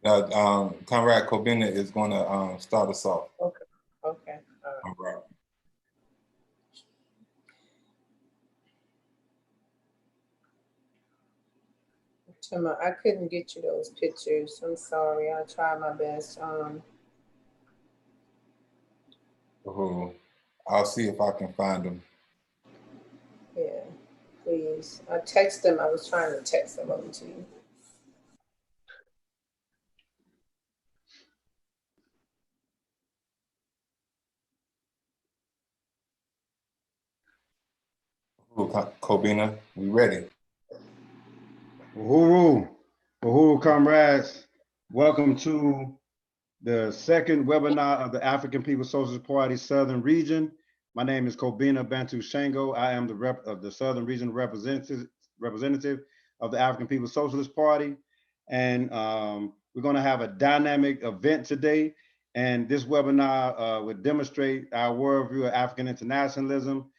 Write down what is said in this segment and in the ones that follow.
Conrad Kobina is going to start us off. Okay. Okay. All right. Tama, I couldn't get you those pictures. I'm sorry. I'll try my best. I'll see if I can find them. Yeah, please. I text them. I was trying to text them over to you. Kobina, we ready? Uhuru, comrades, welcome to the second webinar of the African People's Socialist Party Southern Region. My name is Kobina Bantu Shango. I am the rep of the Southern Region representative of the African People's Socialist Party. And we're gonna have a dynamic event today. And this webinar would demonstrate our worldview of African internationalism,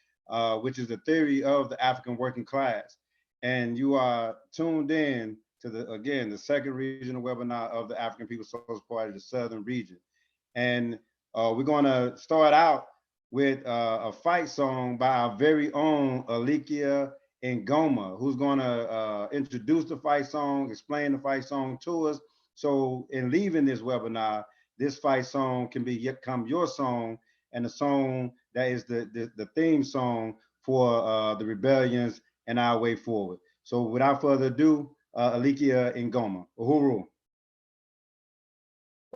which is the theory of the African working class. And you are tuned in to the second regional webinar of the African People's Socialist Party, the Southern Region. And we're gonna start out with a fight song by our very own Alikia Ngoma, who's gonna introduce the fight song, explain the fight song to us. So in leaving this webinar, this fight song can become your song, and the song that is the theme song for the rebellions and our way forward. So without further ado, Alikia Ngoma. Uhuru.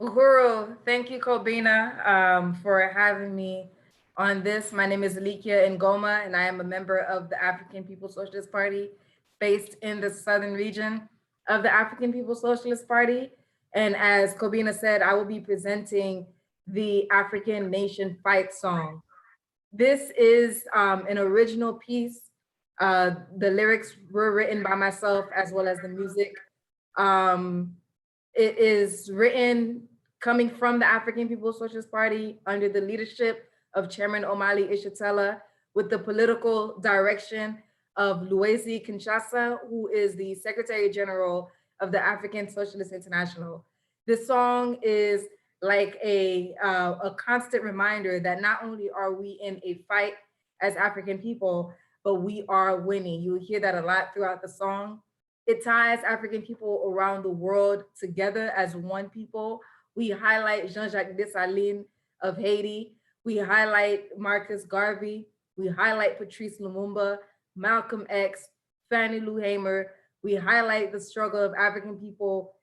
Uhuru, thank you, Kobina, for having me on this. My name is Alikia Ngoma, and I am a member of the African People's Socialist Party based in the Southern region of the African People's Socialist Party. And as Kobina said, I will be presenting the African Nation Fight Song. This is an original piece. The lyrics were written by myself as well as the music. It is written coming from the African People's Socialist Party under the leadership of Chairman Omali Ishatella, with the political direction of Luwezi Kinshasa, who is the Secretary General of the African Socialist International. This song is like a constant reminder that not only are we in a fight as African people, but we are winning. You will hear that a lot throughout the song. It ties African people around the world together as one people. We highlight Jean-Jacques Dessalines of Haiti. We highlight Marcus Garvey. We highlight Patrice Lumumba, Malcolm X, Fannie Lou Hamer. We highlight the struggle of African people,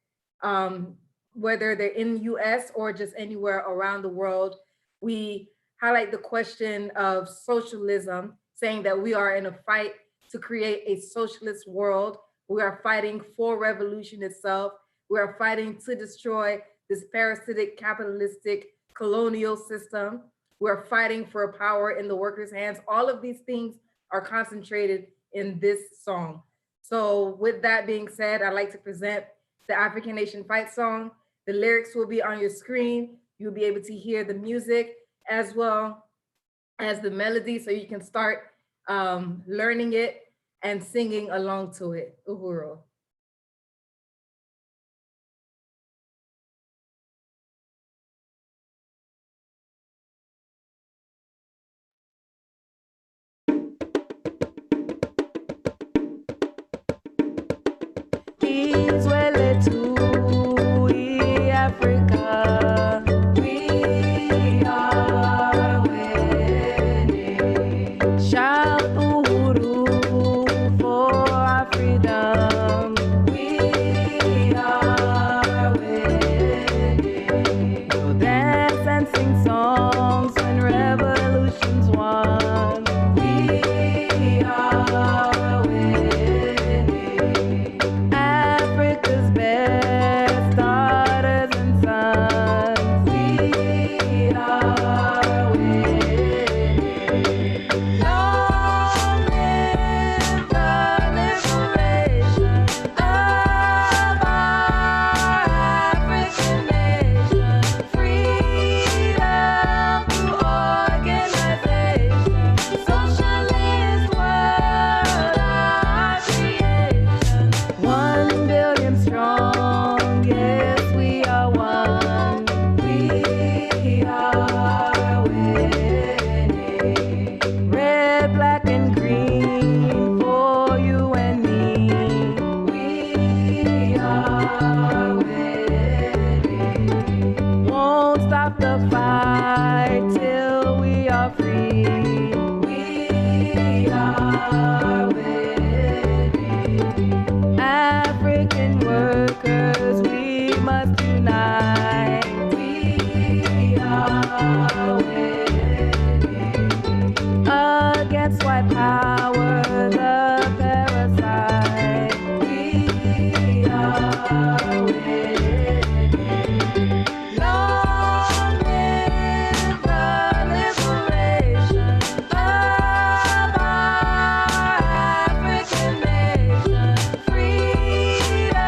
whether they're in the U.S. or just anywhere around the world. We highlight the question of socialism, saying that we are in a fight to create a socialist world. We are fighting for revolution itself. We are fighting to destroy this parasitic, capitalistic, colonial system. We're fighting for power in the workers' hands. All of these things are concentrated in this song. So with that being said, I'd like to present the African Nation Fight Song. The lyrics will be on your screen. You'll be able to hear the music as well as the melody, so you can start learning it and singing along to it. Uhuru. Africa, we are winning. Shout Uhuru for our freedom. We are winning. We'll dance and sing songs when revolution's won. We are winning. Africa. must unite. We are winning against white power, the parasite. We are winning. Long live the liberation of our African nation. Freedom,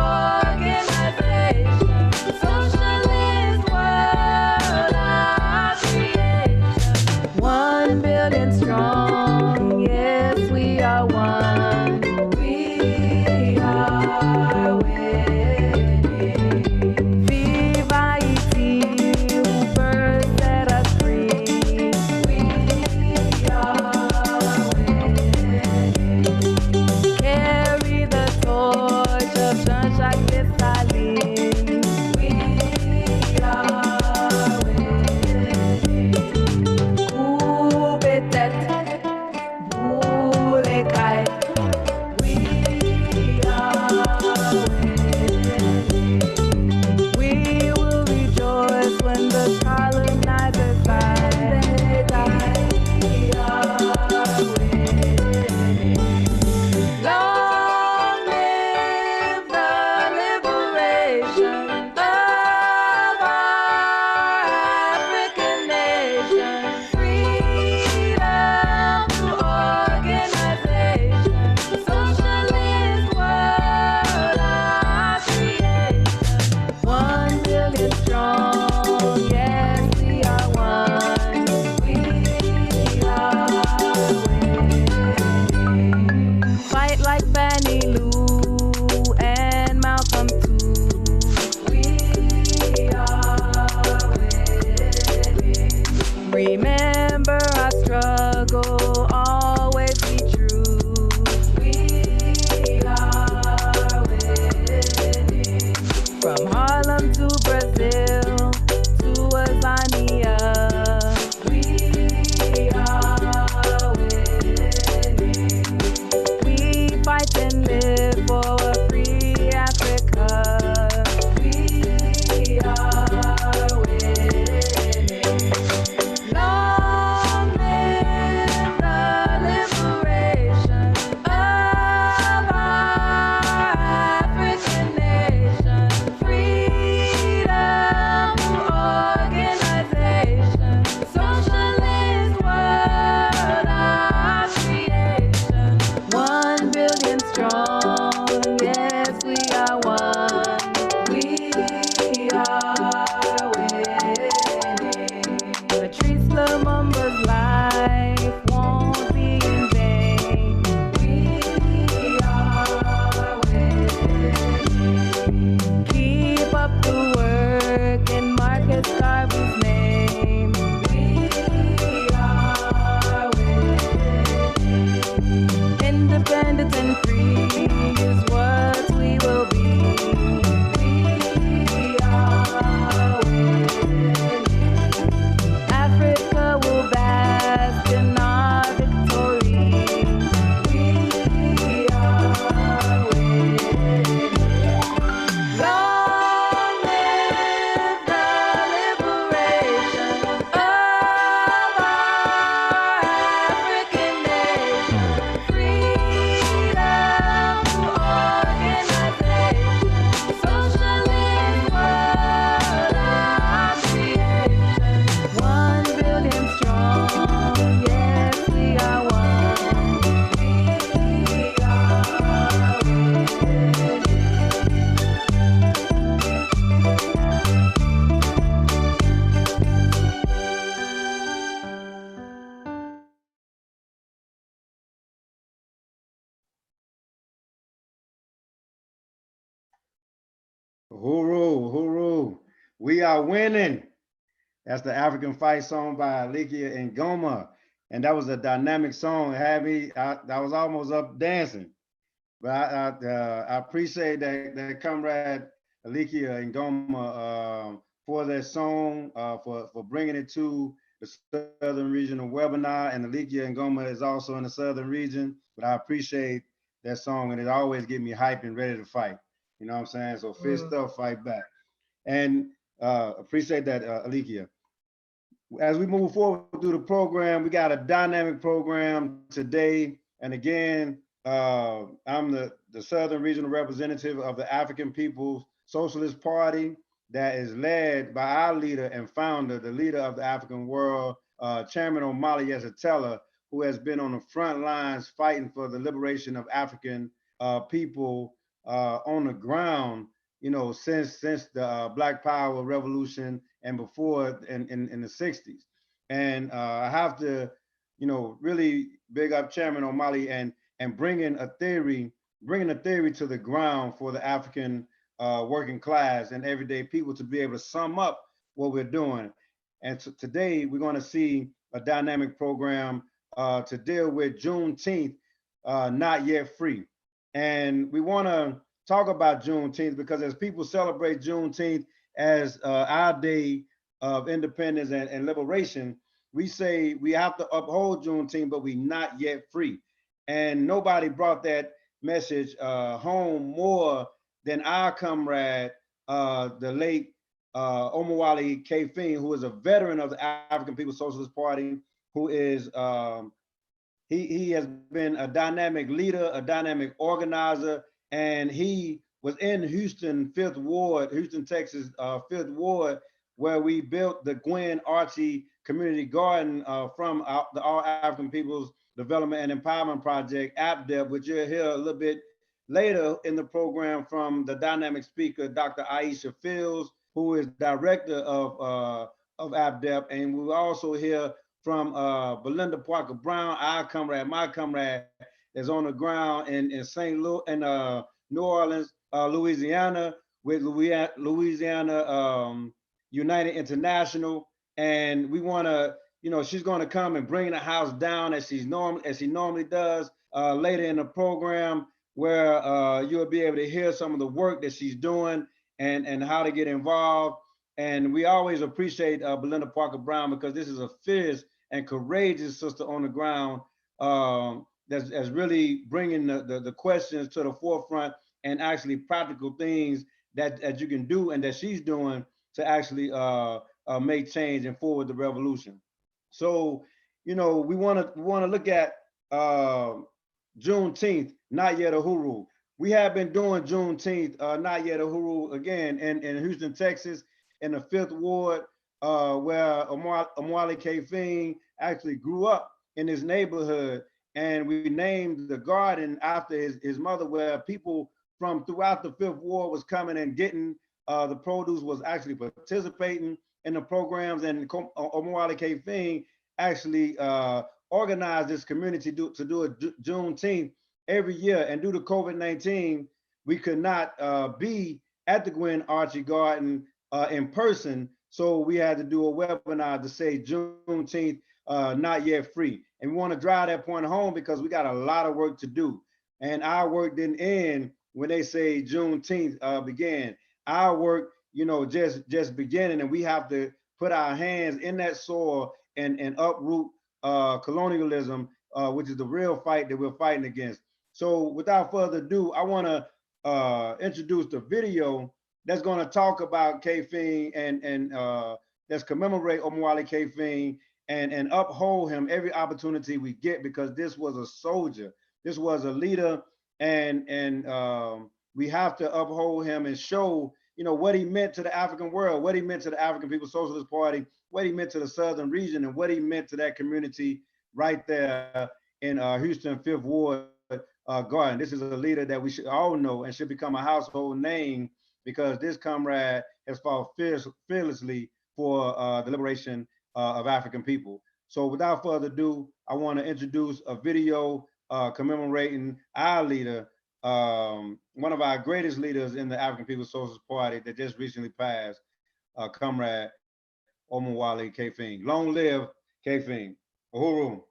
organization, socialist world, our creation. 1 billion strong, yes, we are one. We are winning. Viva Iti, who first set us free. We are winning. Carry the torch of Jean-Jacques Dessalines. We are winning. Ou peut-être, ou les cailles. We are winning. We will rejoice when the colonizers die. We are winning. Long live the liberation of our African nation. Freedom, organization, socialist world, our creation. 1 billion strong, yes, we are one. We are winning. Fight like Fannie Lou and Malcolm too. We are winning. Remember our struggle, always be true. We are winning. From Harlem to Brazil to Azania. We are winning. We fight and live for a free Africa. We are winning. Long live the liberation of our African nation. Freedom, organization, socialist world, our creation. 1 billion strong, yes, we are one. We are winning. Patrice Lumumba's life won't be in vain. We are winning. Keep up the work in Marcus Garvey's name. We are winning. Independent and free is what we will be. We are winning. Africa will bask in our victory. We are winning. Long live the liberation of our African nation. Freedom, organization, socialist world, our creation. 1 billion strong, yes, we are one. We are winning. Uhuru, Uhuru, we are winning. That's the African Fight song by Alikia and Goma. And that was a dynamic song. It had me, I was almost up dancing. But I appreciate that comrade Alikia and Goma for that song, for bringing it to the Southern Regional webinar. And Alikia and Goma is also in the Southern region. But I appreciate that song, and it always gets me hyped and ready to fight. You know what I'm saying? So fist up, fight back. And appreciate that, Alikia. As we move forward through the program, we got a dynamic program today. And again, I'm the Southern Regional Representative of the African People's Socialist Party that is led by our leader and founder, the leader of the African world, Chairman Omali Yeshitela, who has been on the front lines fighting for the liberation of African people on the ground, you know, since the Black Power Revolution and before in the 60s. And I have to, you know, really big up Chairman Omali and bringing a theory to the ground for the African working class and everyday people to be able to sum up what we're doing. And today we're going to see a dynamic program to deal with Juneteenth, not yet free. And we want to talk about Juneteenth because as people celebrate Juneteenth as our day of independence and liberation, we say we have to uphold Juneteenth, but we not yet free. And nobody brought that message home more than our comrade, the late Omowale Kafin, who is a veteran of the African People's Socialist Party, who is he has been a dynamic leader, a dynamic organizer, and he was in Houston, Houston, Texas, 5th Ward, where we built the Gwen Archie Community Garden from the All African People's Development and Empowerment Project, APDEP, which you'll hear a little bit later in the program from the dynamic speaker, Dr. Aisha Fields, who is director of APDEP. And we also hear from Belinda Parker Brown, our comrade, my comrade, is on the ground in St. Louis, in New Orleans, Louisiana, with Louisiana United International. And we want to, you know, she's going to come and bring the house down as she normally does later in the program, where you'll be able to hear some of the work that she's doing and how to get involved. And we always appreciate Belinda Parker Brown because this is a fierce and courageous sister on the ground that's really bringing the questions to the forefront and actually practical things that you can do and that she's doing to actually make change and forward the revolution. So, you know, we want to look at Juneteenth, not yet Uhuru. We have been doing Juneteenth, not yet Uhuru, again in Houston, Texas, in the 5th Ward, where Omowale Kafin actually grew up in this neighborhood. And we named the garden after his mother, where people from throughout the 5th Ward was coming and getting the produce, was actually participating in the programs. And Omowale Kafin actually organized this community to do a Juneteenth every year. And due to COVID-19, we could not be at the Gwen Archie Garden in person. So we had to do a webinar to say Juneteenth, not yet free. And we want to drive that point home because we got a lot of work to do. And our work didn't end when they say Juneteenth began. Our work, you know, just beginning, and we have to put our hands in that soil and uproot colonialism, which is the real fight that we're fighting against. So without further ado, I want to introduce the video that's going to talk about Kafin and let's commemorate Omowale Kafin and uphold him every opportunity we get, because this was a soldier, this was a leader, and we have to uphold him and show, you know, what he meant to the African world, what he meant to the African People's Socialist Party, what he meant to the Southern region, and what he meant to that community right there in Houston 5th Ward Garden. This is a leader that we should all know and should become a household name, because this comrade has fought fearlessly for the liberation of African people. So without further ado, I want to introduce a video commemorating our leader, one of our greatest leaders in the African People's Socialist Party that just recently passed, comrade Omowale Kafin. Long live Kafin. Uhuru.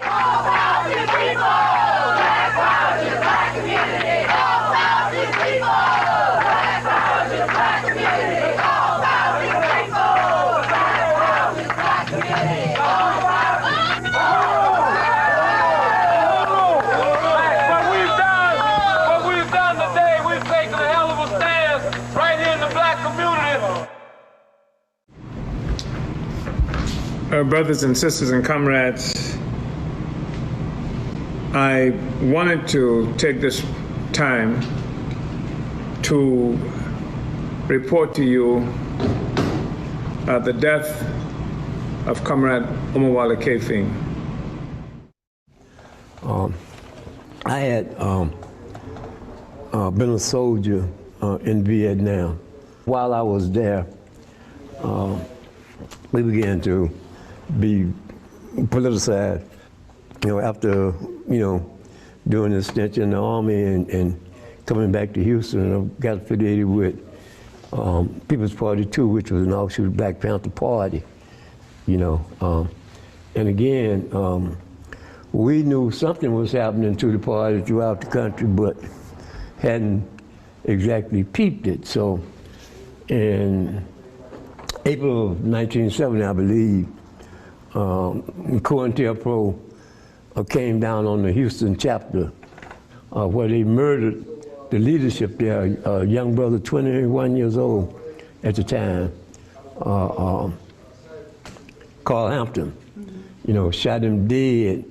All Southern people! Black Southern Black community! All Southern people! Black Southern Black community! All Southern people! Black Southern Black community! Brothers and sisters and comrades, I wanted to take this time to report to you the death of Comrade Omowale Kafing. I had been a soldier in Vietnam. While I was there, we began to be politicized. You know, after, doing a stint in the Army and coming back to Houston, I got affiliated with People's Party 2, which was an offshoot of Black Panther Party, And again, we knew something was happening to the party throughout the country, but hadn't exactly peeped it. So in April of 1970, I believe, COINTELPRO came down on the Houston chapter where they murdered the leadership there, a young brother, 21 years old at the time, Carl Hampton, shot him dead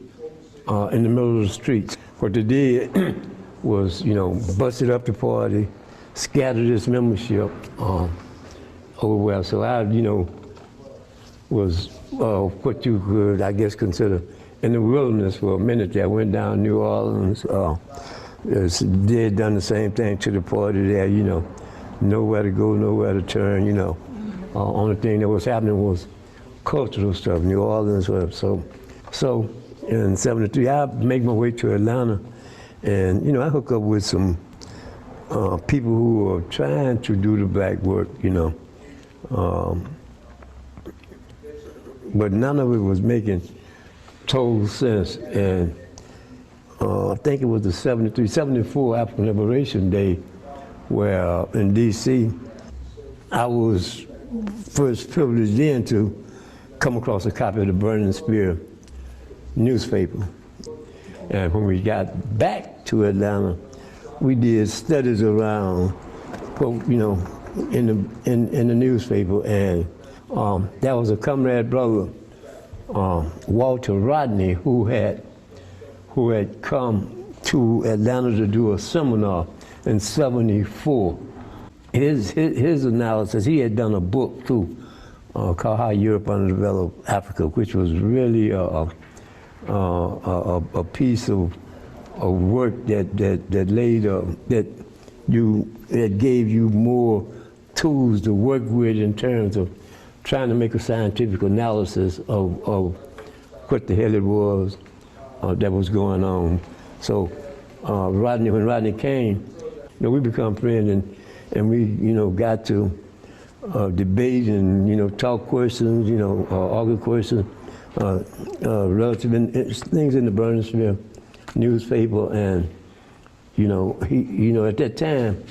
in the middle of the streets. What they did was, busted up the party, scattered its membership over. So I, was what you could, I guess, consider in the wilderness for a minute there. I went down New Orleans, did done the same thing to the party there, nowhere to go, nowhere to turn, Only thing that was happening was cultural stuff, New Orleans. So in '73, I make my way to Atlanta, and I hook up with some people who are trying to do the black work, but none of it was making total sense. And I think it was the '74 African Liberation Day, where in D.C., I was first privileged then to come across a copy of the Burning Spear newspaper. And when we got back to Atlanta, we did studies around, in the newspaper, and there was a comrade brother, Walter Rodney, who had come to Atlanta to do a seminar in '74. His analysis, he had done a book too, called How Europe Underdeveloped Africa, which was really a piece of work that laid that gave you more tools to work with in terms of trying to make a scientific analysis of what the hell it was that was going on. So when Rodney came, we become friends, and we got to debate and talk questions, argue questions, relative things in the Burning Spear newspaper. And at that time,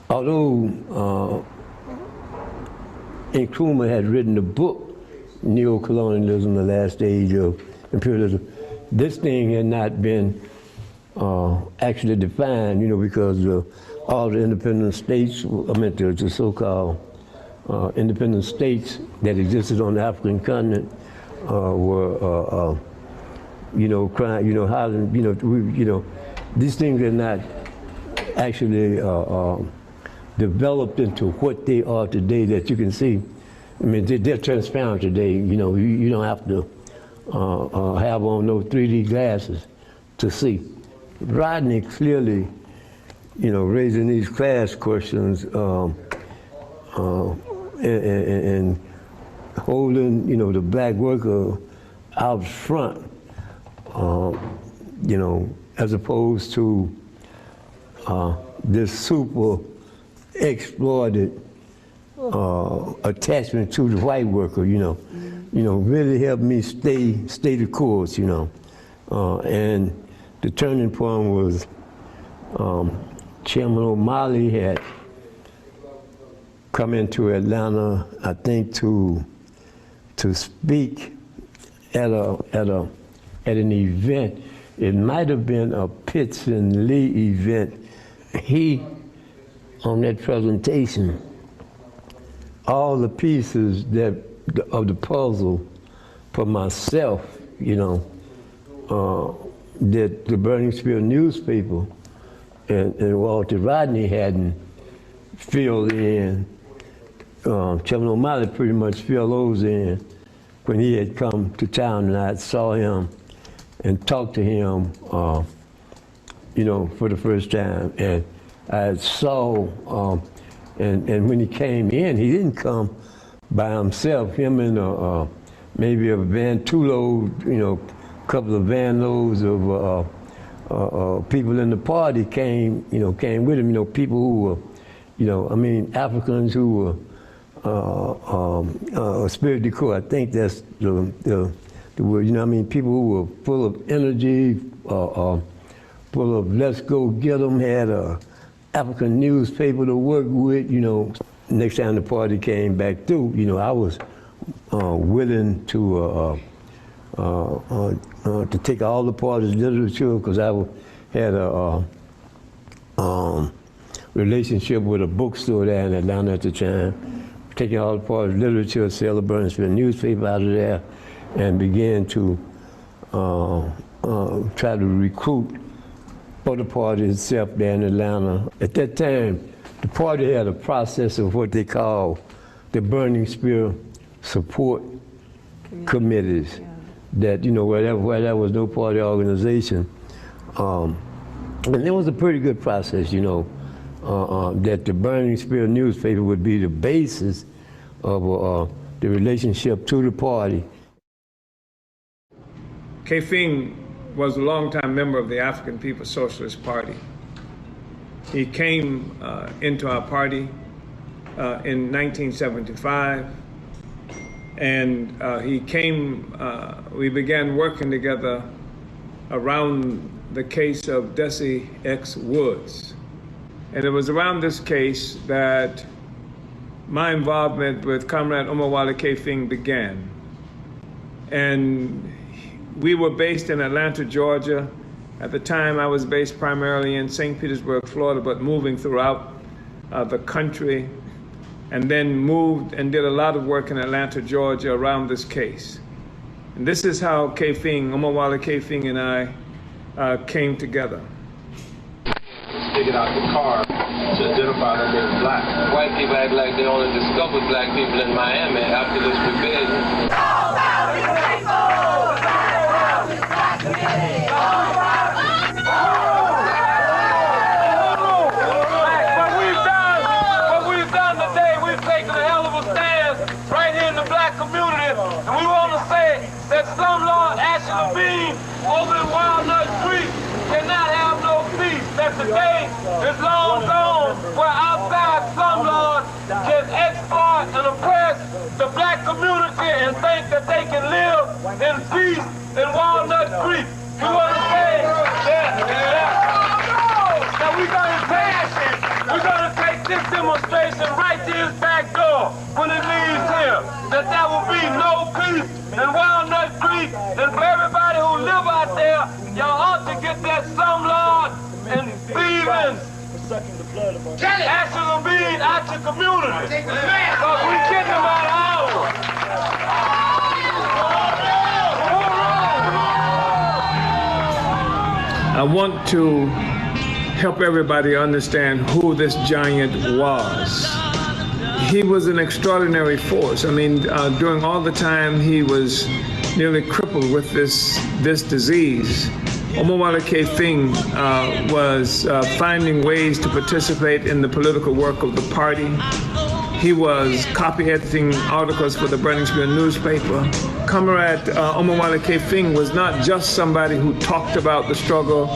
although Nkrumah had written the book, Neo-Colonialism, The Last Age of Imperialism, this thing had not been actually defined, because all the independent states, the so-called independent states that existed on the African continent were, Holland, these things are not actually developed into what they are today that you can see. I mean, they're transparent today. You don't have to have on no 3D glasses to see. Rodney clearly, raising these class questions and holding, the black worker out front, as opposed to this super exploited attachment to the white worker, really helped me stay the course, and the turning point was Chairman O'Malley had come into Atlanta, I think, to speak at an event. It might have been a Pitts and Lee event. He, on that presentation, all the pieces that of the puzzle for myself, you know, that the Burning Spear newspaper and Walter Rodney hadn't filled in. Chairman O'Malley pretty much filled those in when he had come to town, and I saw him and talked to him, you know, for the first time. And I saw, and when he came in, he didn't come by himself. Him and maybe a van, 2-load, you know, a couple of van loads of people in the party came with him. You know, people who were, you know, I mean, Africans who were spirit decor. I think that's the word. You know, I mean, people who were full of energy, full of let's go get them. Had a African newspaper to work with. You know, next time the party came back through, you know, I was willing to take all the party's literature, because I had a relationship with a bookstore there in Atlanta at the time. Taking all the party's literature, sell the Burning Spear newspaper out of there, and began to try to recruit for the party itself there in Atlanta. At that time, the party had a process of what they call the Burning Spear support committees. Yeah. That, you know, where there was no party organization. And it was a pretty good process, you know, that the Burning Spear newspaper would be the basis of the relationship to the party. K-Fing was a longtime member of the African People's Socialist Party. He came into our party in 1975, and he came, we began working together around the case of Desi X. Woods. And it was around this case that my involvement with Comrade Omowale K-Fing began. And we were based in Atlanta, Georgia. At the time, I was based primarily in St. Petersburg, Florida, but moving throughout the country, and then moved and did a lot of work in Atlanta, Georgia around this case. And this is how K-Fing, Omowale K-Fing and I came together. Figured out the car to identify them as black. White people act like they only discovered black people in Miami after this rebellion. What we've done today, we've taken a hell of a stand right here in the black community, and we want to say that Slumlord Ashley Bean over in Walnut Creek cannot have no peace. That today is long gone, where outside slumlords can exploit and oppress the black community and think that they can live in peace in Walnut Creek. We want to say that we're going to passion. We're going to take this demonstration right to his back door when it leaves here. That there will be no peace in Walnut Creek, and for everybody who live out there, y'all ought to get that slumlord and thieving Ashley Bean out your community. Because we getting them out of ours. I want to help everybody understand who this giant was. He was an extraordinary force. I mean, during all the time he was nearly crippled with this disease, Omowale K-Fing was finding ways to participate in the political work of the party. He was copy editing articles for the Burning Spear newspaper. Comrade Omowale K-Fing was not just somebody who talked about the struggle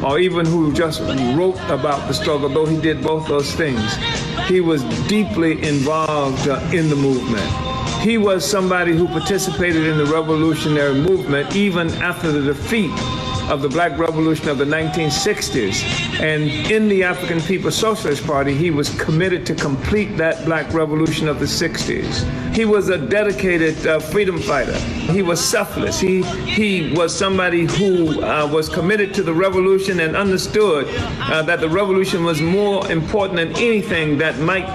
or even who just wrote about the struggle, though he did both those things. He was deeply involved in the movement. He was somebody who participated in the revolutionary movement even after the defeat of the Black Revolution of the 1960s. And in the African People's Socialist Party, he was committed to complete that Black Revolution of the 60s. He was a dedicated freedom fighter. He was selfless. He was somebody who was committed to the revolution and understood that the revolution was more important than anything that might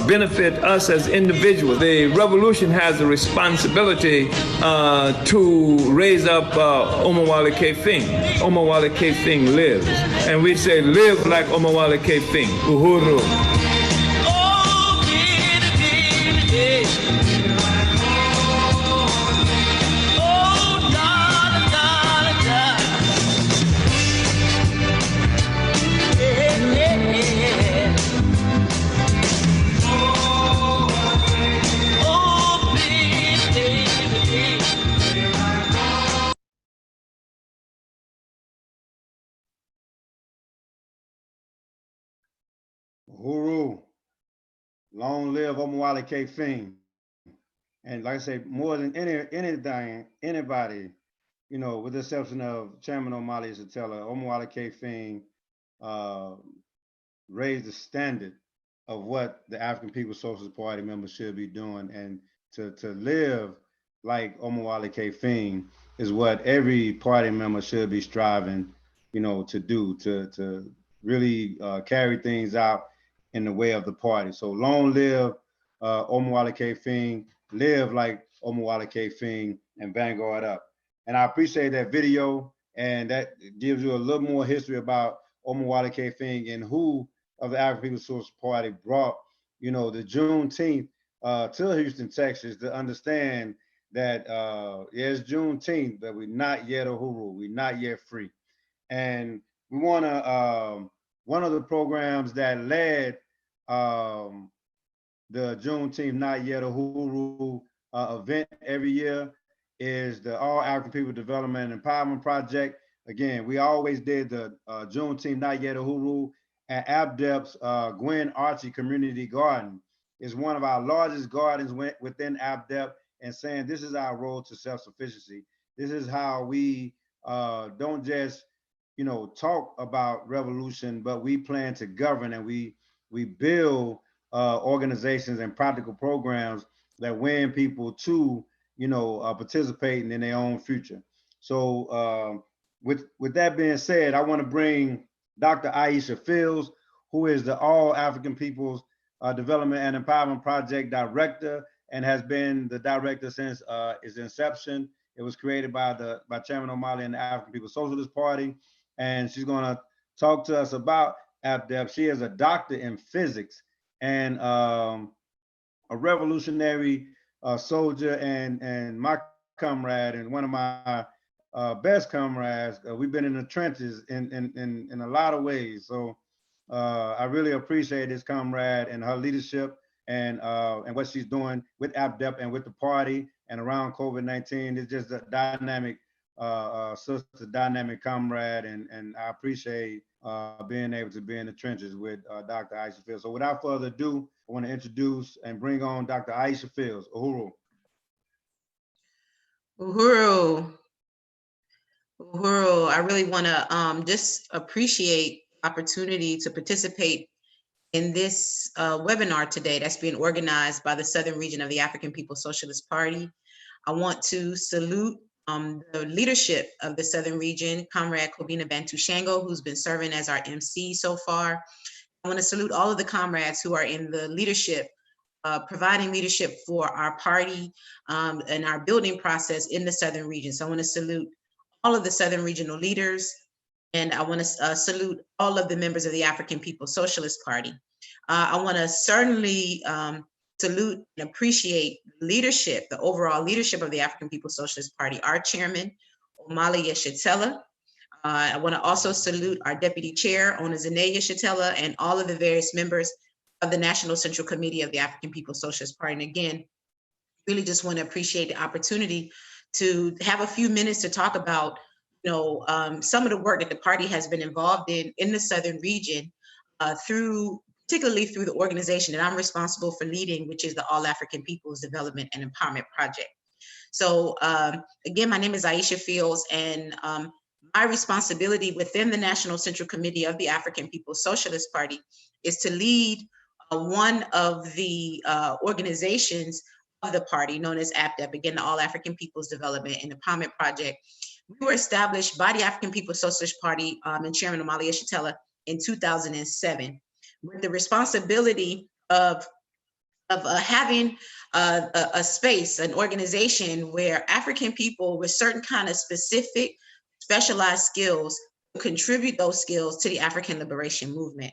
benefit us as individuals. The revolution has a responsibility to raise up Omowale Kefing. Omowale Kefing lives. And we say, live like Omowale Kefing, Uhuru. Uhuru, long live Omowale Kefing. And like I say, more than anything, anybody, you know, with the exception of Chairman Omali Yeshitela, Omowale Kefing raised the standard of what the African People's Socialist Party members should be doing. And to live like Omowale Kefing is what every party member should be striving, you know, to do, to really carry things out in the way of the party. So long live Omowale Kefing, live like Omowale Kefing, and Vanguard up. And I appreciate that video, and that gives you a little more history about Omowale Kefing and who of the African People's Socialist Party brought, you know, the Juneteenth to Houston, Texas, to understand that it's Juneteenth, but we're not yet Uhuru, we're not yet free. And we want to, one of the programs that led the Juneteenth Not Yet Uhuru event every year is the All African People Development and Empowerment Project. Again, we always did the Juneteenth Not Yet Uhuru at ABDEP's Gwen Archie Community Garden. It's one of our largest gardens within ABDEP, and saying this is our road to self-sufficiency. This is how we don't just, you know, talk about revolution, but we plan to govern, and we build organizations and practical programs that win people to, you know, participating in their own future. So with that being said, I want to bring Dr. Aisha Fields, who is the All African People's Development and Empowerment Project Director, and has been the director since its inception. It was created by Chairman Omali and the African People's Socialist Party, and she's going to talk to us about ABDEP. She is a doctor in physics and a revolutionary soldier, and my comrade, and one of my best comrades. We've been in the trenches in a lot of ways. So I really appreciate this comrade and her leadership, and what she's doing with ABDEP and with the party and around COVID-19. It's just a dynamic sister, dynamic comrade, and I appreciate being able to be in the trenches with Dr. Aisha Fields. So without further ado, I want to introduce and bring on Dr. Aisha Fields. Uhuru. Uhuru. Uhuru, I really want to just appreciate opportunity to participate in this webinar today that's being organized by the Southern Region of the African People's Socialist Party. I want to salute the leadership of the Southern Region, Comrade Kobina Bantu Shango, who's been serving as our MC so far. I want to salute all of the comrades who are in the leadership, providing leadership for our party and our building process in the Southern Region. So I want to salute all of the Southern Regional leaders, and I want to salute all of the members of the African People's Socialist Party. I want to certainly salute and appreciate leadership, the overall leadership of the African People's Socialist Party, our chairman, Omali Yeshitela. I want to also salute our deputy chair, Onazane Yeshitela, and all of the various members of the National Central Committee of the African People's Socialist Party. And again, really just want to appreciate the opportunity to have a few minutes to talk about, you know, some of the work that the party has been involved in the Southern Region, particularly through the organization that I'm responsible for leading, which is the All African People's Development and Empowerment Project. So again, my name is Aisha Fields, and my responsibility within the National Central Committee of the African People's Socialist Party is to lead one of the organizations of the party known as APDEP, again, the All African People's Development and Empowerment Project. We were established by the African People's Socialist Party and Chairman Omali Yeshitela in 2007 with the responsibility of having a space, an organization where African people with certain kind of specific, specialized skills contribute those skills to the African liberation movement.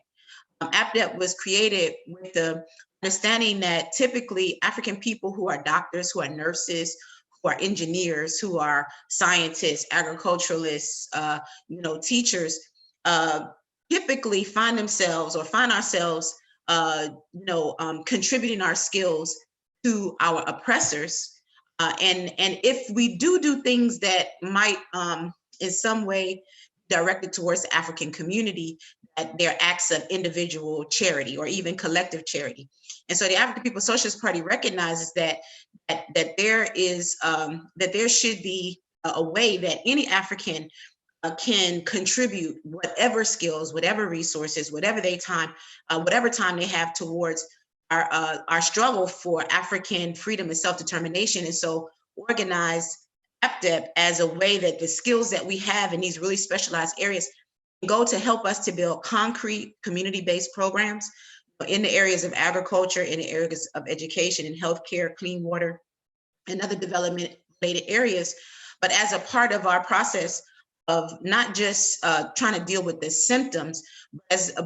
APDEP was created with the understanding that typically African people who are doctors, who are nurses, who are engineers, who are scientists, agriculturalists, teachers, typically find themselves or find ourselves contributing our skills to our oppressors. And if we do things that might in some way directed towards the African community, that they're acts of individual charity or even collective charity. And so the African People's Socialist Party recognizes that there should be a way that any African can contribute whatever skills, whatever resources, whatever time they have towards our struggle for African freedom and self-determination. And so organize APDEP as a way that the skills that we have in these really specialized areas go to help us to build concrete community-based programs in the areas of agriculture, in the areas of education and healthcare, clean water, and other development-related areas. But as a part of our process of not just trying to deal with the symptoms,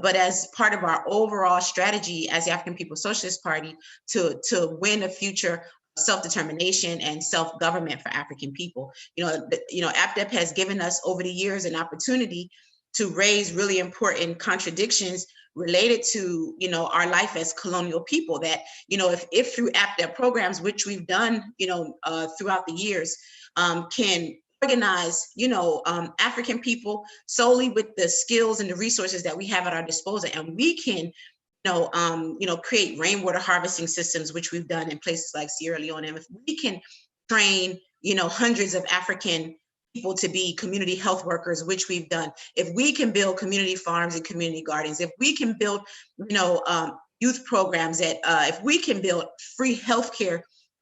but as part of our overall strategy as the African People's Socialist Party to win a future self-determination and self-government for African people. APDEP has given us over the years an opportunity to raise really important contradictions related to, our life as colonial people. That, if through APDEP programs, which we've done, throughout the years, can organize, African people solely with the skills and the resources that we have at our disposal, and we can create rainwater harvesting systems, which we've done in places like Sierra Leone. And if we can train, hundreds of African people to be community health workers, which we've done, if we can build community farms and community gardens, if we can build, youth programs, if we can build free healthcare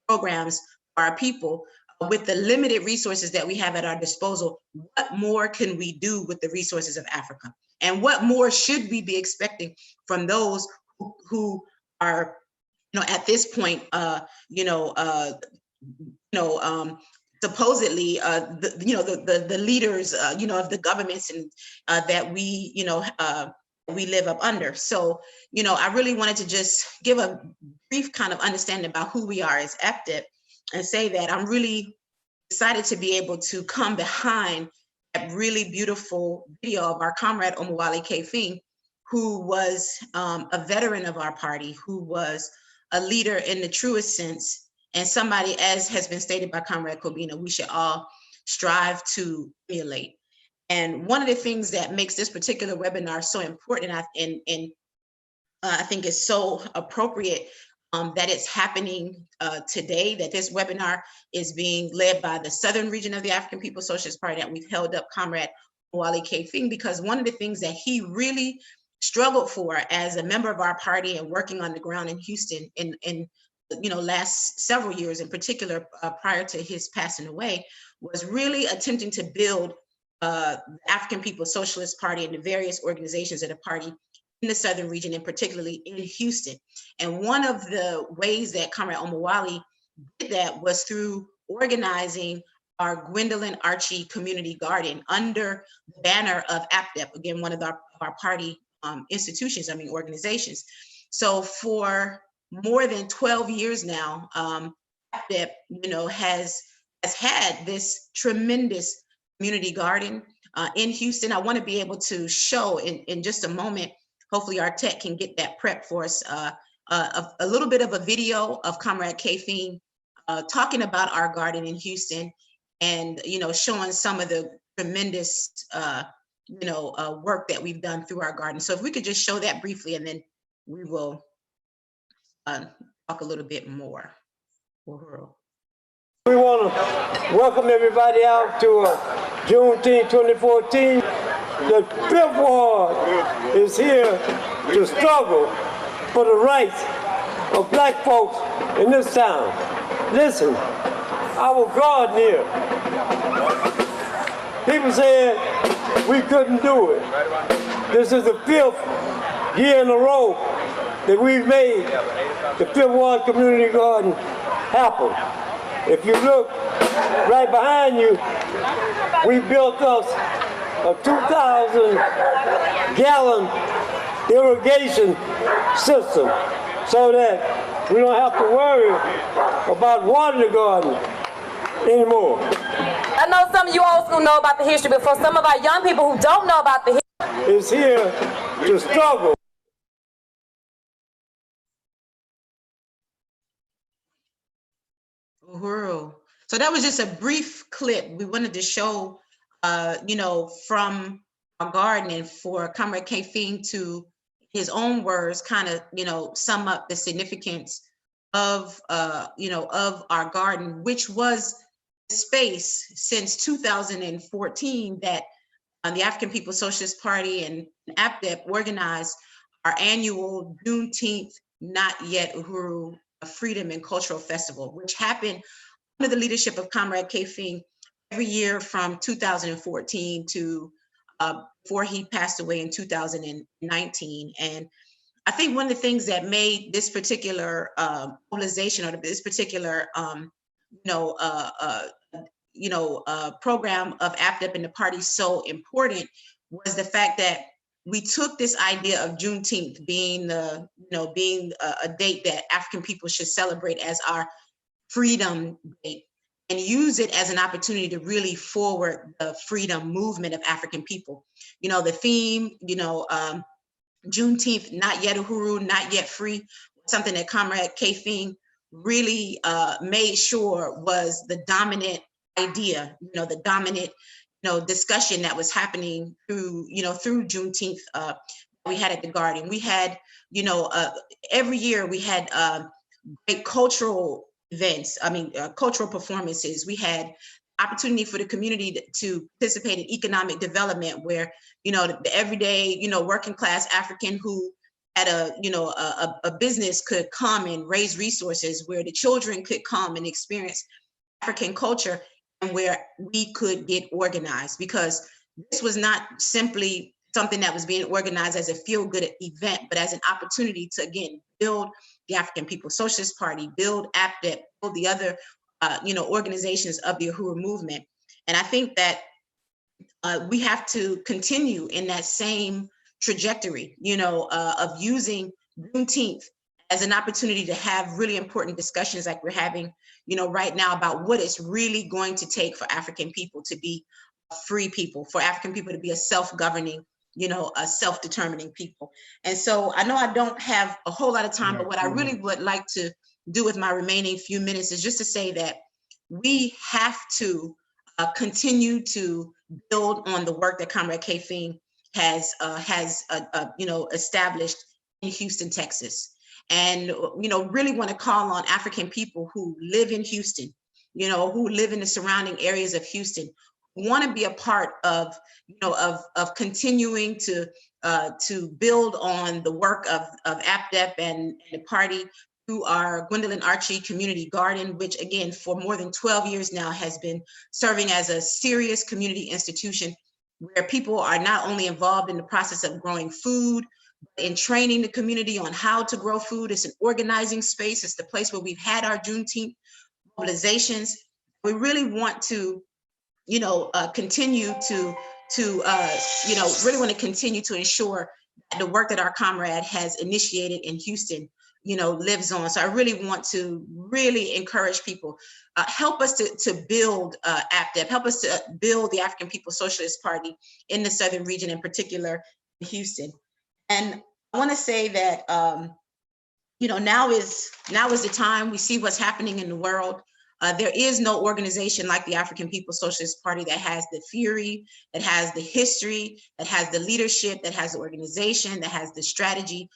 programs for our people, with the limited resources that we have at our disposal, what more can we do with the resources of Africa? And what more should we be expecting from those who are, at this point, supposedly, the leaders, of the governments and that we live up under. So, I really wanted to just give a brief kind of understanding about who we are as APDEP, and say that I'm really excited to be able to come behind that really beautiful video of our comrade Omowale Kefing, who was a veteran of our party, who was a leader in the truest sense, and somebody, as has been stated by Comrade Kobina, we should all strive to emulate. And one of the things that makes this particular webinar so important, and I think is so appropriate that it's happening today, that this webinar is being led by the Southern region of the African People's Socialist Party, that we've held up Comrade Omowale Kefing, because one of the things that he really struggled for as a member of our party and working on the ground in Houston in last several years, in particular prior to his passing away, was really attempting to build the African People's Socialist Party and the various organizations of the party in the Southern region, and particularly in Houston. And one of the ways that Comrade Omowale did that was through organizing our Gwendolyn Archie Community Garden under the banner of APDEP, again, one of our party organizations. So for more than 12 years now, APDEP, has had this tremendous community garden in Houston. I want to be able to show in just a moment, hopefully our tech can get that prep for us, a little bit of a video of Comrade Kefing talking about our garden in Houston, and showing some of the tremendous work that we've done through our garden. So if we could just show that briefly, and then we will talk a little bit more. We want to welcome everybody out to Juneteenth 2014, the Fifth Ward is here to struggle for the rights of black folks in this town. Listen, our garden here, people said we couldn't do it. This is the 5th year in a row that we've made the Fifth Ward Community Garden happen. If you look right behind you, we built us a 2,000-gallon irrigation system so that we don't have to worry about watering the garden anymore. I know some of you old school know about the history, but for some of our young people who don't know about the history, is here to struggle. Uhuru. So that was just a brief clip we wanted to show, you know, from our garden, and for Comrade K-Fing to his own words kind of, you know, sum up the significance of, you know, of our garden, which was the space since 2014 that the African People's Socialist Party and APDEP organized our annual Juneteenth, Not Yet Uhuru Freedom and Cultural Festival, which happened under the leadership of Comrade K-Fing every year from 2014 to before he passed away in 2019. And I think one of the things that made this particular mobilization, or this particular program of APDEP and the party so important was the fact that we took this idea of Juneteenth being the, being a date that African people should celebrate as our freedom date, and use it as an opportunity to really forward the freedom movement of African people. You know, the theme, Juneteenth, not yet Uhuru, not yet free, something that Comrade K-Fing really made sure was the dominant idea, the dominant, discussion that was happening through, through Juneteenth we had at the Garden. We had, every year we had great cultural events, cultural performances. We had opportunity for the community to participate in economic development where, the everyday, working class African who had a business could come and raise resources, where the children could come and experience African culture, and where we could get organized, because this was not simply something that was being organized as a feel-good event, but as an opportunity to, again, build the African People's Socialist Party, build APDEP, build the other, organizations of the Uhuru movement. And I think that we have to continue in that same trajectory, of using Juneteenth as an opportunity to have really important discussions like we're having, right now, about what it's really going to take for African people to be free people, for African people to be a self-governing, a self-determining people. And so I know I don't have a whole lot of time, but what I really would like to do with my remaining few minutes is just to say that we have to continue to build on the work that Comrade K-Fing has established in Houston, Texas. And, really want to call on African people who live in Houston, who live in the surrounding areas of Houston, want to be a part of, of continuing to build on the work of APDEP and the party through our Gwendolyn Archie Community Garden, which again, for more than 12 years now has been serving as a serious community institution where people are not only involved in the process of growing food, but in training the community on how to grow food. It's an organizing space. It's the place where we've had our Juneteenth mobilizations. We really want to, continue to really want to continue to ensure that the work that our comrade has initiated in Houston, lives on. So I really want to really encourage people, help us to build APDEP, help us to build the African People's Socialist Party in the Southern region, in particular in Houston. And I want to say that, now is the time. We see what's happening in the world. There is no organization like the African People's Socialist Party that has the theory, that has the history, that has the leadership, that has the organization, that has the strategy,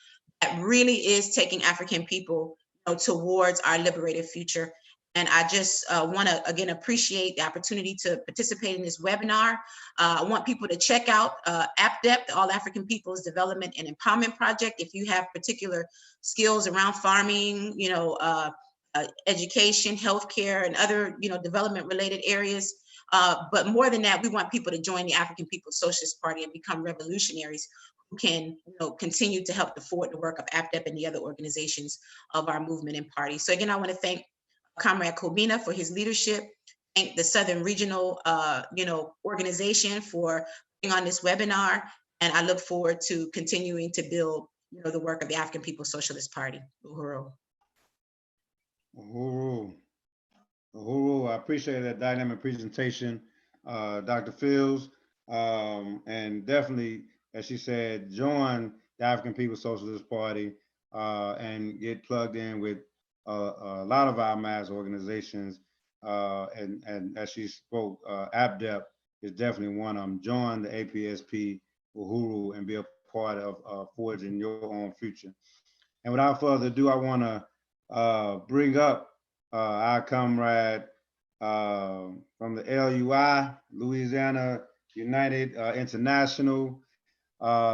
that really is taking African people towards our liberated future. And I just want to, again, appreciate the opportunity to participate in this webinar. I want people to check out APDEP, the All African Peoples Development and Empowerment Project. If you have particular skills around farming, education, healthcare, and other, development related areas. But more than that, we want people to join the African People's Socialist Party and become revolutionaries who can continue to help forward the work of APDEP and the other organizations of our movement and party. So again, I want to thank Comrade Kobina for his leadership, thank the Southern Regional organization for being on this webinar, and I look forward to continuing to build the work of the African People's Socialist Party. Uhuru. Uhuru. Uhuru, I appreciate that dynamic presentation, Dr. Fields, and definitely, as she said, join the African People's Socialist Party and get plugged in with a lot of our mass organizations. And as she spoke, APDEP is definitely one of them. Join the APSP, Uhuru, and be a part of forging your own future. And without further ado, I want to bring up our comrade from the LUI, Louisiana United International.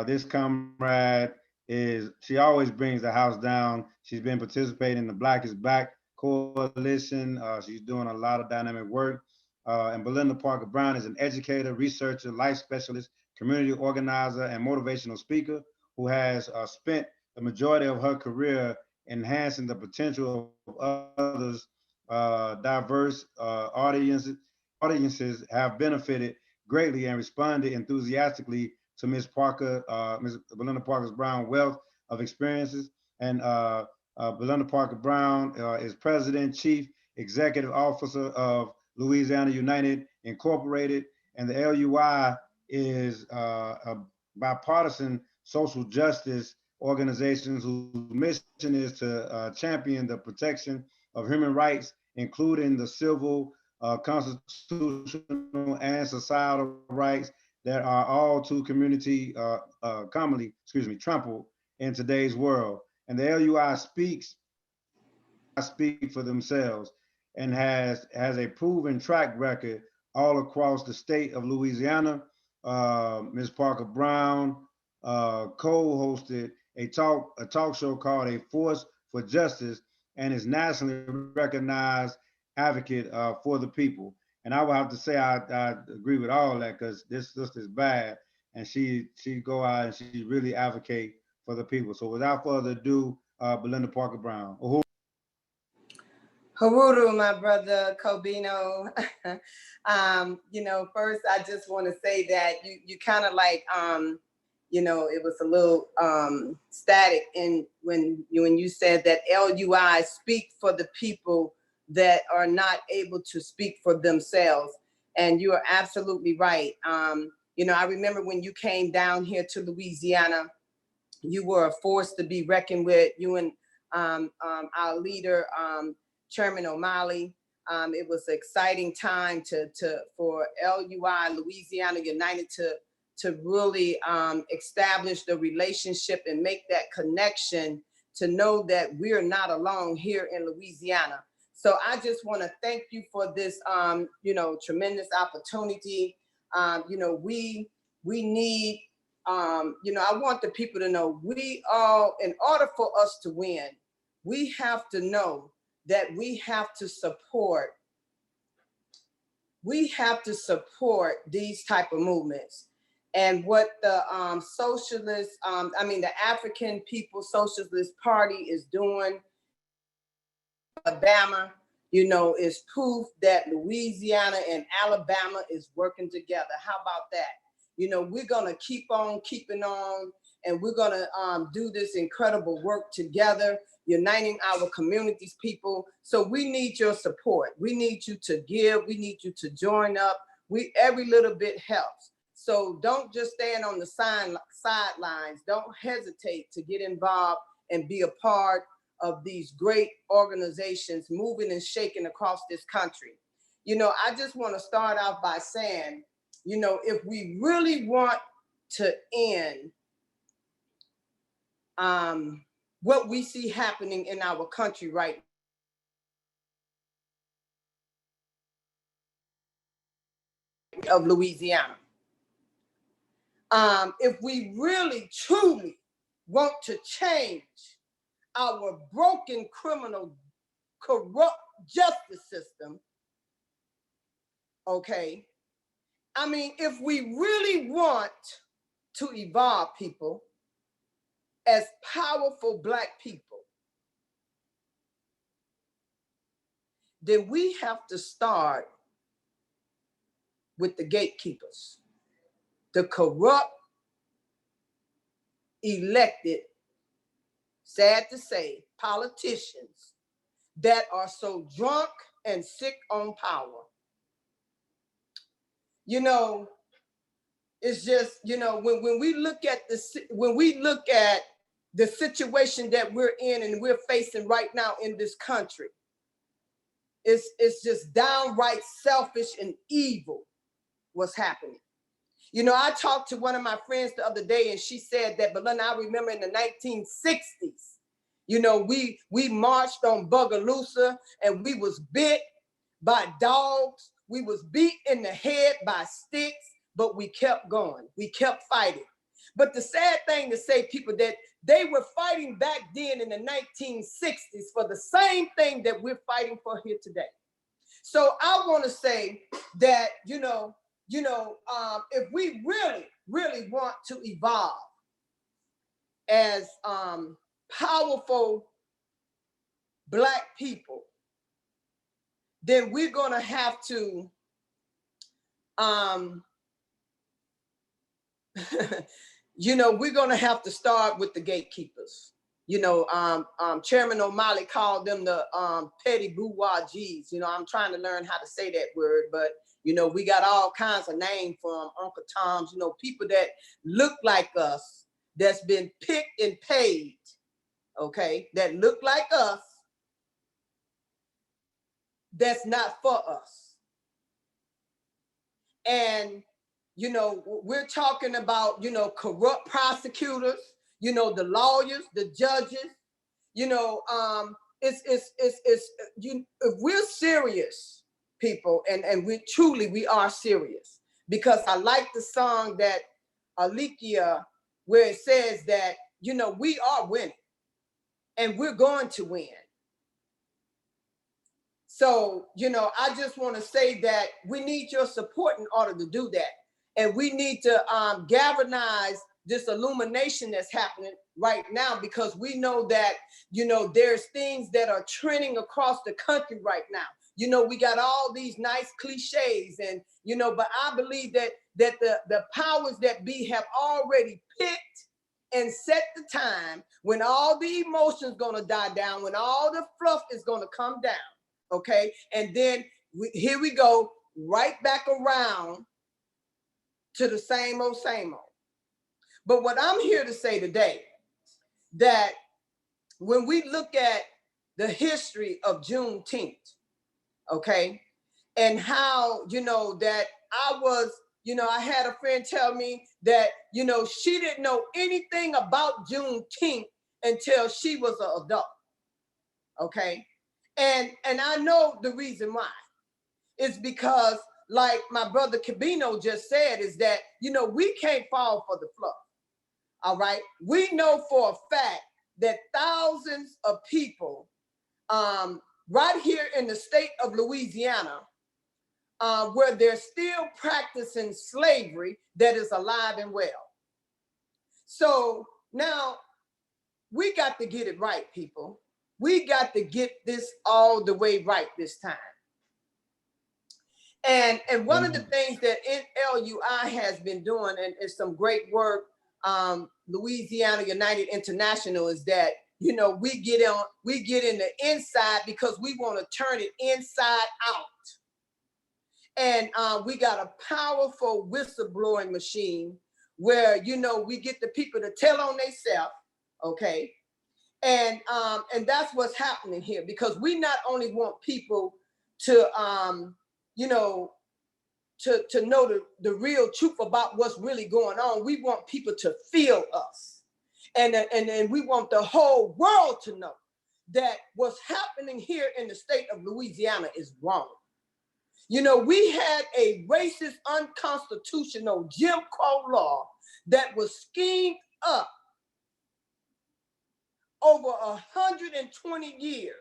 This comrade she always brings the house down. She's been participating in the Black is Back Coalition. She's doing a lot of dynamic work. And Belinda Parker Brown is an educator, researcher, life specialist, community organizer, and motivational speaker who has spent the majority of her career enhancing the potential of others. Diverse audiences have benefited greatly and responded enthusiastically to Ms. Belinda Parker Brown's wealth of experiences. And Belinda Parker Brown is President, Chief Executive Officer of Louisiana United Incorporated, and the LUI is a bipartisan social justice organization whose mission is to champion the protection of human rights, including the civil, constitutional, and societal rights that are all too commonly trampled in today's world. And the LUI speak for themselves and has a proven track record all across the state of Louisiana. Ms. Parker Brown co-hosted a talk show called A Force for Justice and is nationally recognized advocate for the people. And I would have to say I agree with all that, because this sister is bad, and she go out and she really advocate for the people. So without further ado, Belinda Parker Brown. Uhuru, my brother Kobino. First I just want to say that you kind of like, it was a little static when you said that LUI speak for the people that are not able to speak for themselves. And you are absolutely right. I remember when you came down here to Louisiana, you were a force to be reckoned with, you and our leader, Chairman O'Malley. It was an exciting time for LUI, Louisiana United, to really establish the relationship and make that connection, to know that we're not alone here in Louisiana. So I just want to thank you for this, tremendous opportunity. We need, I want the people to know we all, in order for us to win, we have to know that we have to support these type of movements. And what the the African People's Socialist Party is doing, Alabama, is proof that Louisiana and Alabama is working together. How about that? We're gonna keep on keeping on, and we're gonna do this incredible work together, uniting our communities, people. So we need your support. We need you to give. We need you to join up. Every little bit helps. So don't just stand on the sidelines. Don't hesitate to get involved and be a part of these great organizations moving and shaking across this country. I just want to start out by saying, if we really want to end what we see happening in our country right of Louisiana. If we really, truly want to change our broken, criminal, corrupt justice system, okay? I mean, if we really want to evolve people as powerful Black people, then we have to start with the gatekeepers, the corrupt, elected, sad to say, politicians that are so drunk and sick on power. You know, it's just, you know, when we look at the situation that we're in and we're facing right now in this country, it's just downright selfish and evil what's happening. You know, I talked to one of my friends the other day and she said that, Belinda, I remember in the 1960s, you know, we marched on Bogalusa and we was bit by dogs. We was beat in the head by sticks, but we kept going. We kept fighting. But the sad thing to say, people, that they were fighting back then in the 1960s for the same thing that we're fighting for here today. So I want to say that, if we really, really want to evolve as powerful Black people, then we're going to have to, we're going to have to start with the gatekeepers. You know, Chairman O'Malley called them the petty bourgeoisies. You know, I'm trying to learn how to say that word, but, you know, we got all kinds of names from Uncle Tom's, you know, people that look like us, that's been picked and paid, okay, that look like us, that's not for us. And, you know, we're talking about, you know, corrupt prosecutors, you know, the lawyers, the judges, you know, if we're serious, people, and we are serious, because I like the song that Alikia, where it says that, you know, we are winning and we're going to win. So, you know, I just want to say that we need your support in order to do that. And we need to galvanize this illumination that's happening right now, because we know that, you know, there's things that are trending across the country right now. You know, we got all these nice cliches and, you know, but I believe that the powers that be have already picked and set the time when all the emotions gonna die down, when all the fluff is gonna come down, okay? And then here we go, right back around to the same old, same old. But what I'm here to say today, that when we look at the history of Juneteenth, okay, and how, you know, that I was, you know, I had a friend tell me that, you know, she didn't know anything about Juneteenth until she was an adult, okay? And I know the reason why. It's because, like my brother Cabino just said, is that, you know, we can't fall for the fluff, all right? We know for a fact that thousands of people right here in the state of Louisiana, where they're still practicing slavery, that is alive and well. So now we got to get it right, people. We got to get this all the way right this time. And one of the things that LUI has been doing, and it's some great work, Louisiana United International, is that, you know, we get in the inside because we want to turn it inside out. And we got a powerful whistleblowing machine where, you know, we get the people to tell on themselves, okay? And that's what's happening here, because we not only want people to, you know, to know the real truth about what's really going on. We want people to feel us. And we want the whole world to know that what's happening here in the state of Louisiana is wrong. You know, we had a racist, unconstitutional Jim Crow law that was schemed up over 120 years,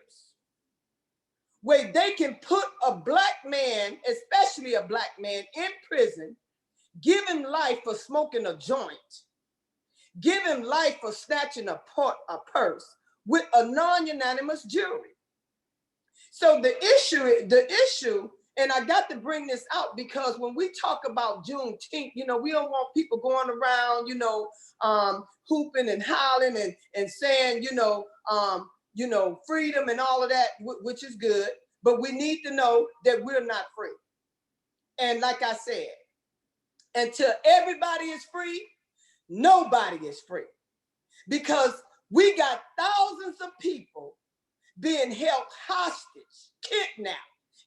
where they can put a black man, especially a black man, in prison, give him life for smoking a joint, give him life for snatching a purse with a non-unanimous jury. So the issue, and I got to bring this out because when we talk about Juneteenth, you know, we don't want people going around, hooping and howling and saying, freedom and all of that, which is good, but we need to know that we're not free. And like I said, until everybody is free, nobody is free, because we got thousands of people being held hostage, kidnapped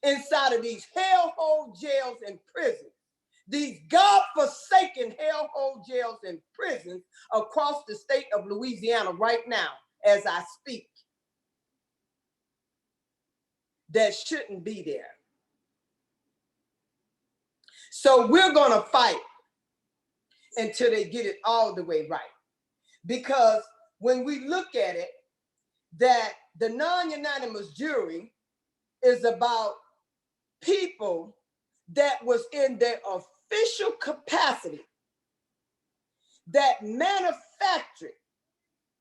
inside of these hellhole jails and prisons, these God-forsaken hellhole jails and prisons across the state of Louisiana right now as I speak, that shouldn't be there. So we're gonna fight until they get it all the way right. Because when we look at it, that the non-unanimous jury is about people that was in their official capacity, that manufactured,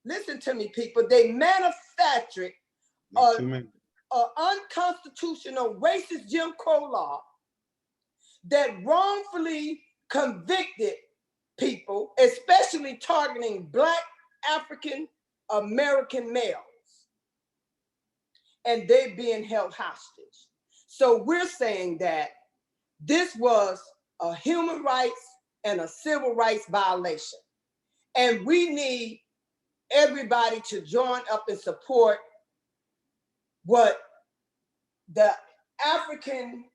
listen to me people, they manufactured an unconstitutional racist Jim Crow law that wrongfully convicted people, especially targeting Black African American males, and they're being held hostage. So we're saying that this was a human rights and a civil rights violation. And we need everybody to join up and support what the African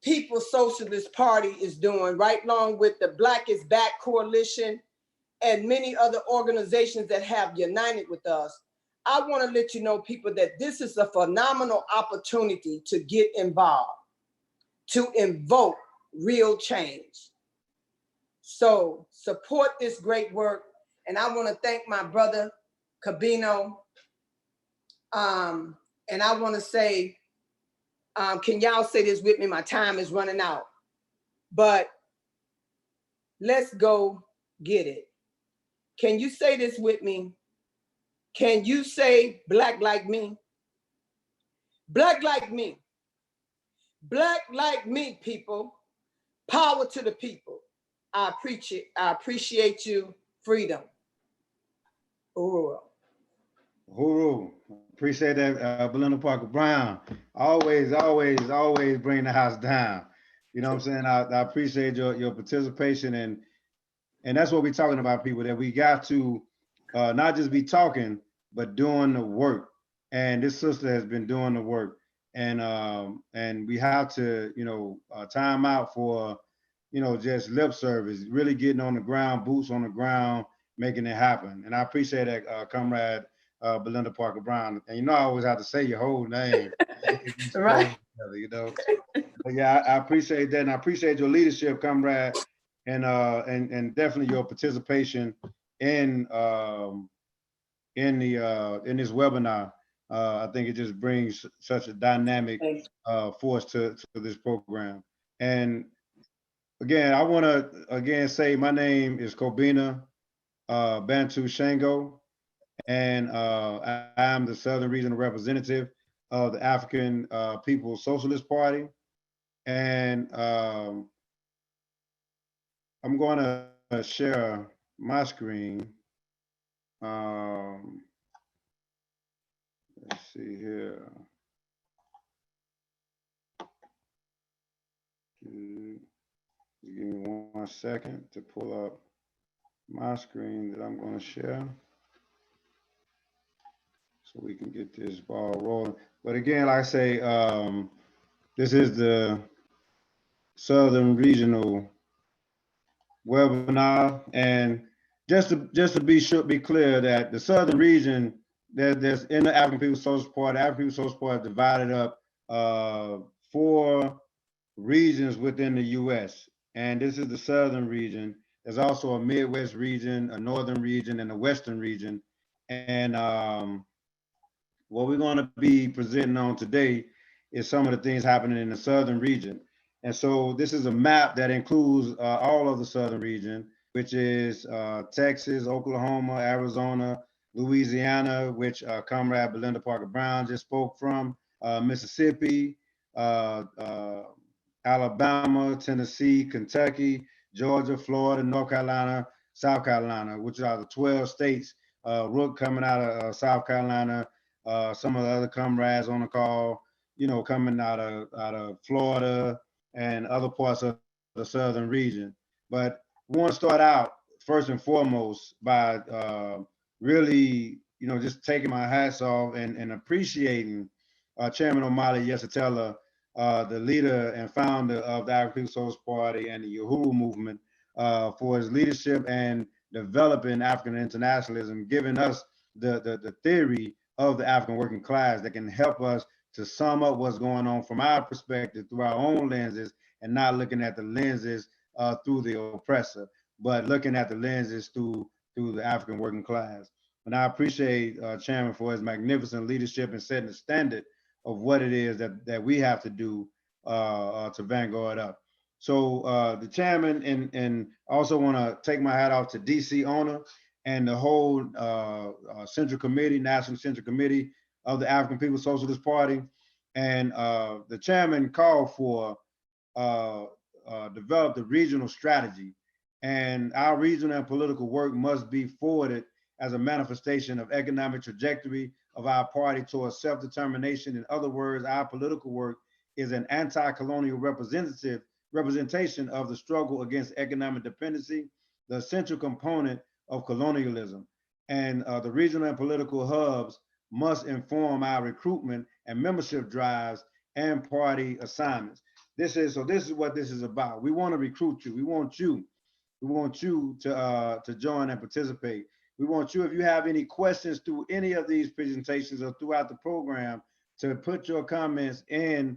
People's Socialist Party is doing, right along with the Black is Back Coalition and many other organizations that have united with us. I want to let you know, people, that this is a phenomenal opportunity to get involved, to invoke real change. So support this great work. And I want to thank my brother, Cabino. And I want to say, can y'all say this with me? My time is running out. But let's go get it. Can you say this with me? Can you say Black like me? Black like me. Black like me, people. Power to the people. I appreciate you. Freedom. Uhuru. Uhuru. Appreciate that, Belinda Parker Brown. Always bring the house down. You know what I'm saying? I appreciate your participation, and that's what we're talking about, people, that we got to not just be talking, but doing the work. And this sister has been doing the work, and we have to, time out for, just lip service, really getting on the ground, boots on the ground, making it happen. And I appreciate that, comrade Belinda Parker Brown. And I always have to say your whole name. Right. But yeah, I appreciate that, and I appreciate your leadership, comrade, and definitely your participation in this webinar. I think it just brings such a dynamic force to this program. And again, I want to say my name is Kobina Bantu Shango, and I am the Southern Regional Representative of the African People's Socialist Party. And I'm going to share my screen. Let's see here. Give me 1 second to pull up my screen that I'm going to share, so we can get this ball rolling. But again, like I say, this is the Southern Regional webinar, and just to be clear, that the Southern region, there's in the African People's Socialist Party, African People's Socialist Party divided up 4 regions within the U.S. And this is the southern region. There's also a Midwest region, a northern region, and a western region. And what we're going to be presenting on today is some of the things happening in the southern region. And so this is a map that includes all of the southern region, which is Texas, Oklahoma, Arizona, Louisiana, which Comrade Belinda Parker Brown just spoke from, Mississippi, Alabama, Tennessee, Kentucky, Georgia, Florida, North Carolina, South Carolina, which are the 12 states. Rook coming out of South Carolina, some of the other comrades on the call, you know, coming out of Florida and other parts of the southern region. But we want to start out first and foremost by really, you know, just taking my hats off and appreciating Chairman Omali Yeshitela, the leader and founder of the African People's Socialist Party and the Uhuru movement, for his leadership and developing African internationalism, giving us the theory of the African working class that can help us to sum up what's going on from our perspective through our own lenses, and not looking at the lenses through the oppressor, but looking at the lenses through the African working class. And I appreciate Chairman for his magnificent leadership and setting the standard of what it is that we have to do to vanguard up. So the chairman, and also want to take my hat off to DC owner and the whole Central Committee, National Central Committee of the African People's Socialist Party. And the chairman called for develop the regional strategy. And our regional and political work must be forwarded as a manifestation of economic trajectory of our party towards self-determination. In other words, our political work is an anti-colonial representation of the struggle against economic dependency, the essential component of colonialism. And the regional and political hubs must inform our recruitment and membership drives and party assignments. This is what this is about. We want to recruit you. We want you to join and participate. We want you, if you have any questions through any of these presentations or throughout the program, to put your comments in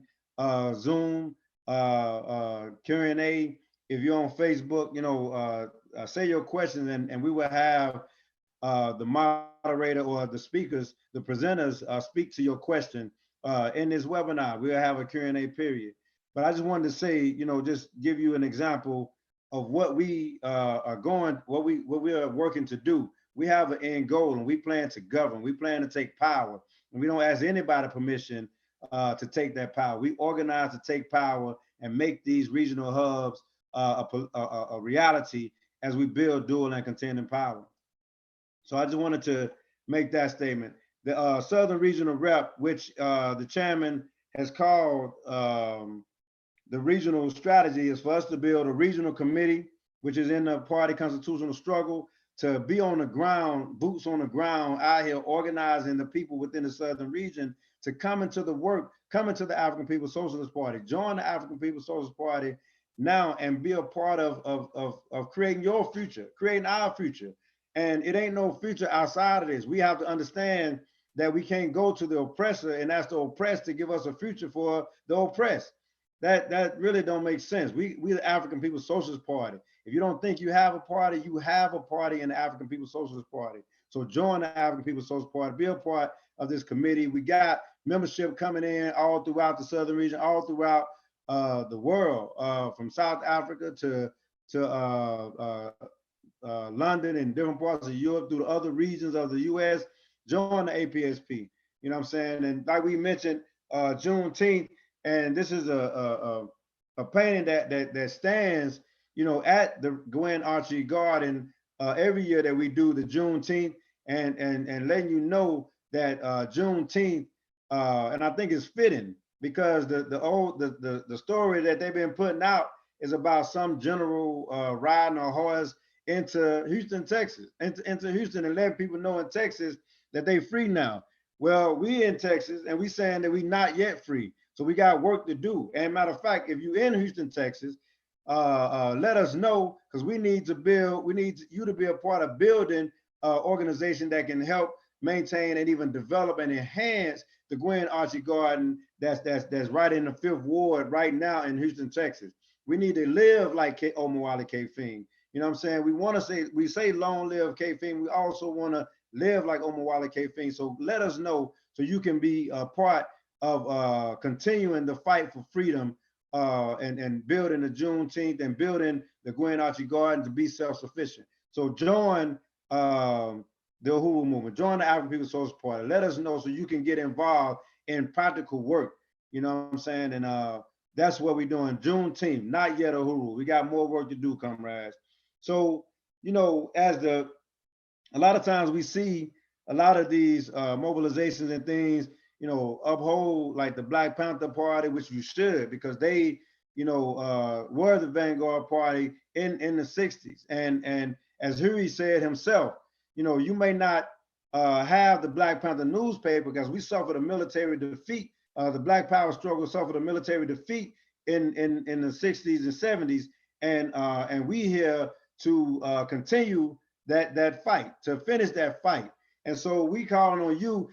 Zoom, Q&A. If you're on Facebook, you know, say your questions, and we will have the moderator or the speakers, the presenters, speak to your question in this webinar. We'll have a Q&A period. But I just wanted to say, you know, just give you an example of what we what we are working to do. We have an end goal, and we plan to govern. We plan to take power, and we don't ask anybody permission to take that power. We organize to take power and make these regional hubs a reality as we build dual and contending power. So I just wanted to make that statement. The Southern Regional Rep, which the chairman has called the regional strategy, is for us to build a regional committee, which is in the party constitutional struggle, to be on the ground, boots on the ground, out here organizing the people within the Southern region to come into the work, come into the African People's Socialist Party, join the African People's Socialist Party now, and be a part of creating your future, creating our future. And it ain't no future outside of this. We have to understand that we can't go to the oppressor and ask the oppressed to give us a future for the oppressed. That really don't make sense. We the African People's Socialist Party. If you don't think you have a party in the African People's Socialist Party. So join the African People's Socialist Party, be a part of this committee. We got membership coming in all throughout the Southern region, all throughout the world, from South Africa to London and different parts of Europe, through the other regions of the US. Join the APSP, you know what I'm saying? And like we mentioned, Juneteenth, and this is a painting that stands, you know, at the Gwen Archery Garden every year that we do the Juneteenth, and letting you know that Juneteenth, and I think it's fitting because the story that they've been putting out is about some general riding a horse into Houston, Texas, into Houston, and letting people know in Texas that they free now. Well, we in Texas, and we saying that we not yet free. So we got work to do. And matter of fact, if you in Houston, Texas, let us know, because we need you to be a part of building organization that can help maintain and even develop and enhance the Gwen Archie Garden that's right in the 5th Ward right now in Houston, Texas. We need to live like Omawale K. Fing. You know what I'm saying? We say long live K. Fing. We also want to live like Omawale K. Fing. So let us know so you can be a part of continuing the fight for freedom and building the Juneteenth and building the Gwen Archie Garden to be self-sufficient. So join the Uhuru movement, join the African People's Social Party. Let us know so you can get involved in practical work. You know what I'm saying? And that's what we're doing. Juneteenth, not yet Uhuru. We got more work to do, comrades. So, you know, a lot of times we see a lot of these mobilizations and things, you know, uphold like the Black Panther Party, which you should, because they, you know, were the vanguard party in the 60s. And as Huey said himself, you know, you may not have the Black Panther newspaper because we suffered a military defeat. The Black Power struggle suffered a military defeat in the 60s and 70s. And we here to continue that fight, to finish that fight. And so we calling on you.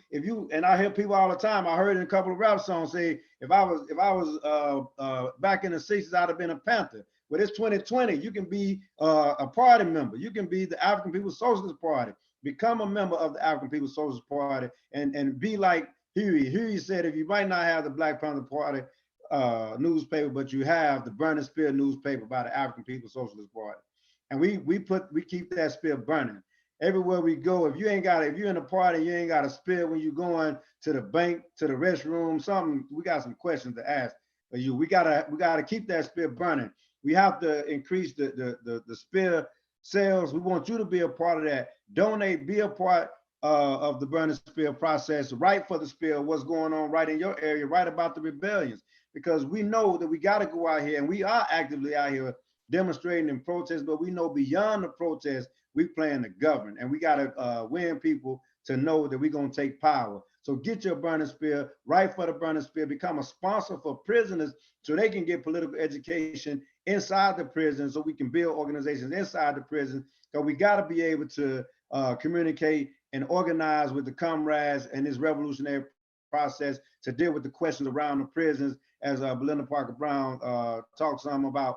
And I hear people all the time. I heard in a couple of rap songs say, if I was back in the 60s, I'd have been a Panther. But it's 2020. You can be a party member. You can be the African People's Socialist Party. Become a member of the African People's Socialist Party and be like Huey. Huey said, if you might not have the Black Panther Party newspaper, but you have the Burning Spear newspaper by the African People's Socialist Party. And we keep that spear burning. Everywhere we go, if you're in a party, you ain't got a spear when you're going to the bank, to the restroom, something, we got some questions to ask of you. We gotta keep that spear burning. We have to increase the spear sales. We want you to be a part of that. Donate, be a part of the Burning Spear process, write for the spear, what's going on right in your area, write about the rebellions, because we know that we gotta go out here, and we are actively out here demonstrating and protest, but we know beyond the protest, we plan to govern, and we gotta win people to know that we're gonna take power. So get your Burning Spear, write for the Burning Spear, become a sponsor for prisoners so they can get political education inside the prison, so we can build organizations inside the prison, because we gotta be able to communicate and organize with the comrades in this revolutionary process to deal with the questions around the prisons, as Belinda Parker Brown talked some about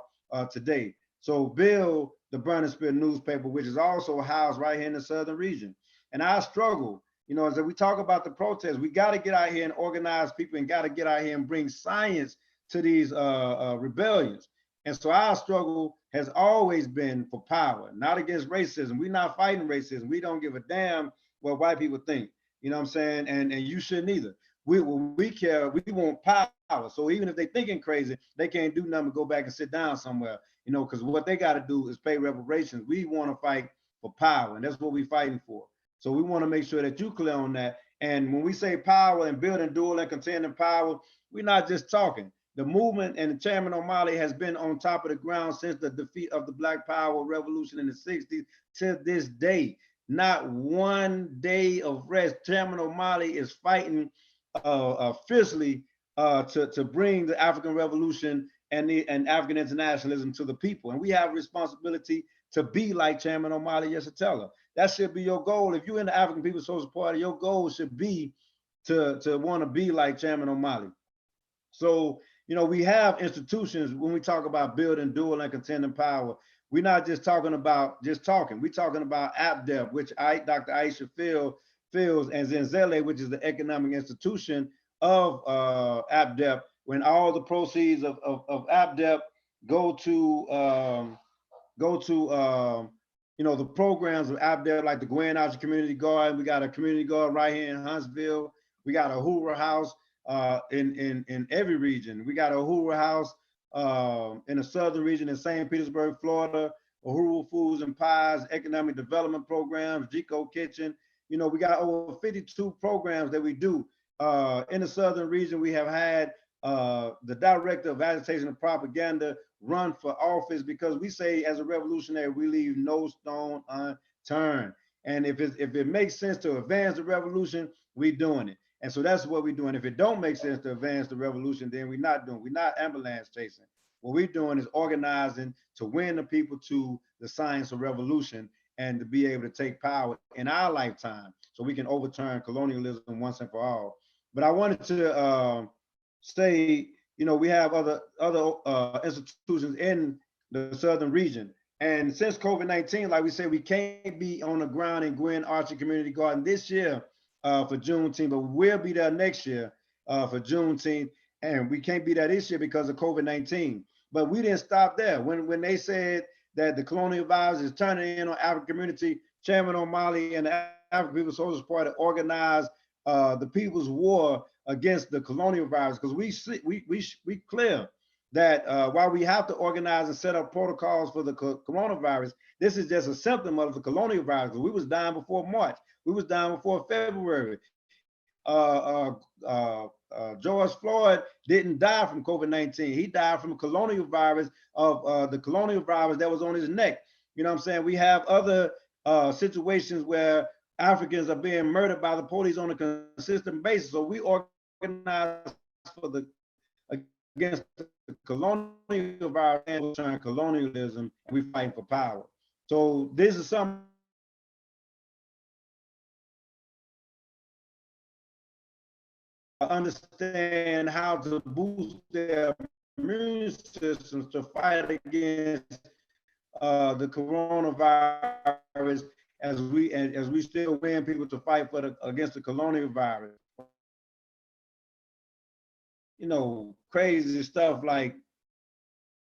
today. So build the Burning Spear newspaper, which is also housed right here in the Southern region. And our struggle, you know, as we talk about the protests, we got to get out here and organize people, and got to get out here and bring science to these rebellions. And so our struggle has always been for power, not against racism. We're not fighting racism. We don't give a damn what white people think. You know what I'm saying? And you shouldn't either. We care, we want power. So even if they thinking crazy, they can't do nothing but go back and sit down somewhere, you know, because what they got to do is pay reparations. We want to fight for power, and that's what we're fighting for. So we want to make sure that you clear on that. And when we say power and building dual and contending power, we're not just talking. The movement and Chairman O'Malley has been on top of the ground since the defeat of the Black Power Revolution in the 60s to this day. Not one day of rest. Chairman O'Malley is fighting fiercely to bring the African Revolution and African internationalism to the people. And we have a responsibility to be like Chairman O'Malley Yeshitela. That should be your goal. If you're in the African People's Social Party, your goal should be to want to be like Chairman O'Malley. So, you know, we have institutions when we talk about building dual and contending power. We're not just talking about just talking. We're talking about APDEP, which Dr. Aisha Fields, and Zenzele, which is the economic institution of APDEP, when all the proceeds of APDEP go to you know, the programs of APDEP, like the Gwen Archie Community Guard. We got a community guard right here in Huntsville. We got a Uhuru House in every region. We got a Uhuru House in the Southern region in St. Petersburg, Florida, Uhuru Foods and Pies, economic development programs, GECO Kitchen. You know, we got over 52 programs that we do. In the Southern region, we have had the director of agitation and propaganda run for office, because we say as a revolutionary, we leave no stone unturned. And if it makes sense to advance the revolution, we're doing it. And so that's what we're doing. If it don't make sense to advance the revolution, then we're not doing. We're not ambulance chasing. What we're doing is organizing to win the people to the science of revolution. and to be able to take power in our lifetime so we can overturn colonialism once and for all. But I wanted to say, you know, we have other institutions in the Southern region. And since COVID-19, like we said, we can't be on the ground in Gwynn Archer Community Garden this year for Juneteenth, but we'll be there next year for Juneteenth. And we can't be there this year because of COVID-19. But we didn't stop there. When they said that the colonial virus is turning in on African community, Chairman O'Malley and the African People's Socialist Party organized the People's War against the colonial virus, because we clear that while we have to organize and set up protocols for the coronavirus, this is just a symptom of the colonial virus. We was dying before March. We was dying before February. George Floyd didn't die from COVID-19. He died from a colonial virus of the colonial virus that was on his neck. You know what I'm saying? We have other situations where Africans are being murdered by the police on a consistent basis. So we organize for against the colonial virus and turn colonialism, and we fight for power. So this is something understand how to boost their immune systems to fight against the coronavirus as we still win people to fight for against the colonial virus. You know, crazy stuff like,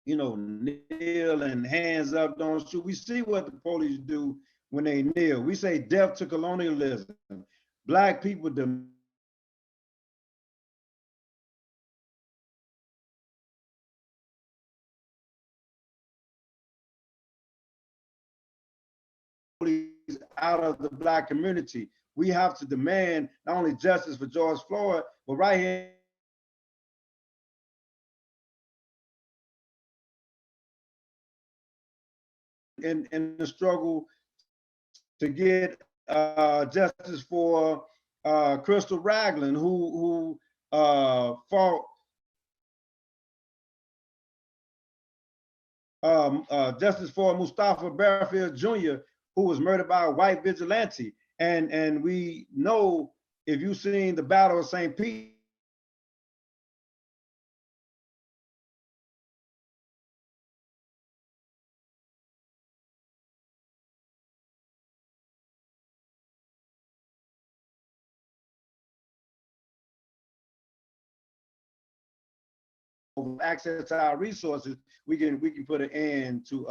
you know, kneel and hands up, don't shoot. We see what the police do when they kneel. We say death to colonialism. Black people out of the Black community. We have to demand not only justice for George Floyd, but right here in the struggle to get justice for Crystal Ragland, who fought justice for Mustafa Barfield Jr., who was murdered by a white vigilante. And we know, if you've seen the Battle of St. Pete, access to our resources, we can put an end to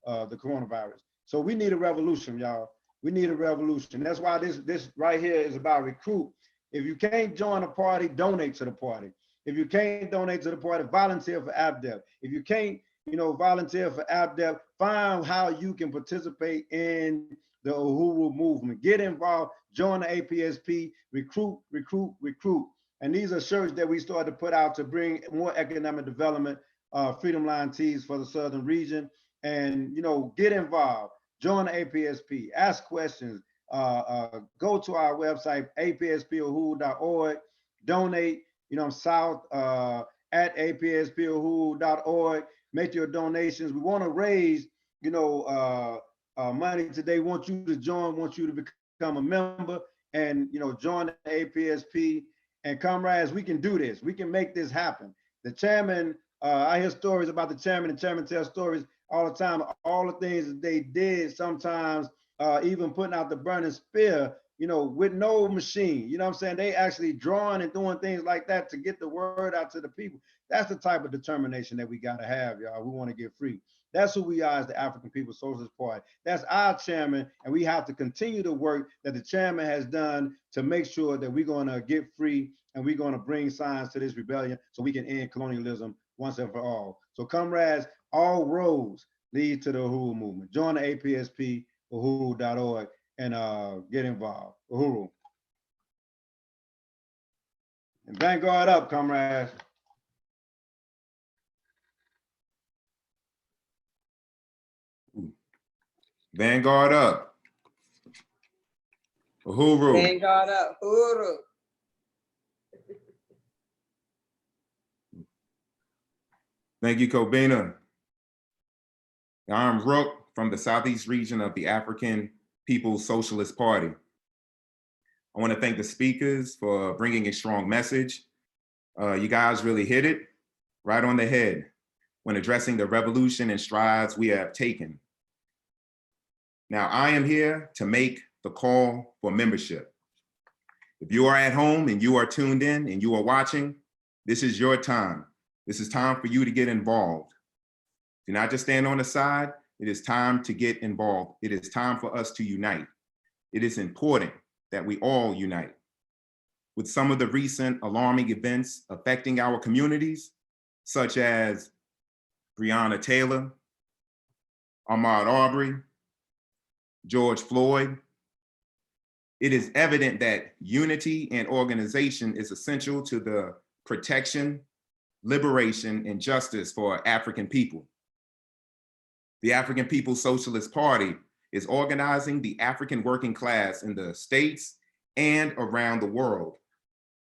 the coronavirus. So we need a revolution, y'all. We need a revolution. That's why this right here is about recruit. If you can't join a party, donate to the party. If you can't donate to the party, volunteer for ABDEP. If you can't, you know, volunteer for ABDEP, find how you can participate in the Uhuru movement. Get involved, join the APSP, recruit, recruit, recruit. And these are shirts that we started to put out to bring more economic development, Freedom Line tees for the Southern region. And, you know, get involved, join the APSP, ask questions, go to our website, apspuhuru.org, donate, you know, south at apspuhuru.org, make your donations. We want to raise, you know, money today. Want you to join, want you to become a member and, you know, join the APSP. And comrades, we can do this. We can make this happen. The chairman, I hear stories about the chairman, and chairman tells stories all the time, all the things that they did, sometimes even putting out the burning spear, you know, with no machine, you know what I'm saying? They actually drawing and doing things like that to get the word out to the people. That's the type of determination that we gotta have, y'all. We wanna get free. That's who we are as the African People's Socialist Party. That's our chairman, and we have to continue the work that the chairman has done to make sure that we're gonna get free and we're gonna bring signs to this rebellion so we can end colonialism once and for all. So comrades, all roads lead to the Uhuru movement. Join the APSP, uhuru.org, and get involved. Uhuru. And Vanguard up, comrades. Vanguard up. Uhuru. Vanguard up. Uhuru. Thank you, Kobina. I'm Rook from the Southeast region of the African People's Socialist Party. I want to thank the speakers for bringing a strong message. You guys really hit it right on the head when addressing the revolution and strides we have taken. Now, I am here to make the call for membership. If you are at home and you are tuned in and you are watching, this is your time. This is time for you to get involved. Do not just stand on the side. It is time to get involved. It is time for us to unite. It is important that we all unite. With some of the recent alarming events affecting our communities, such as Breonna Taylor, Ahmaud Arbery, George Floyd, it is evident that unity and organization is essential to the protection, liberation, and justice for African people. The African People's Socialist Party is organizing the African working class in the states and around the world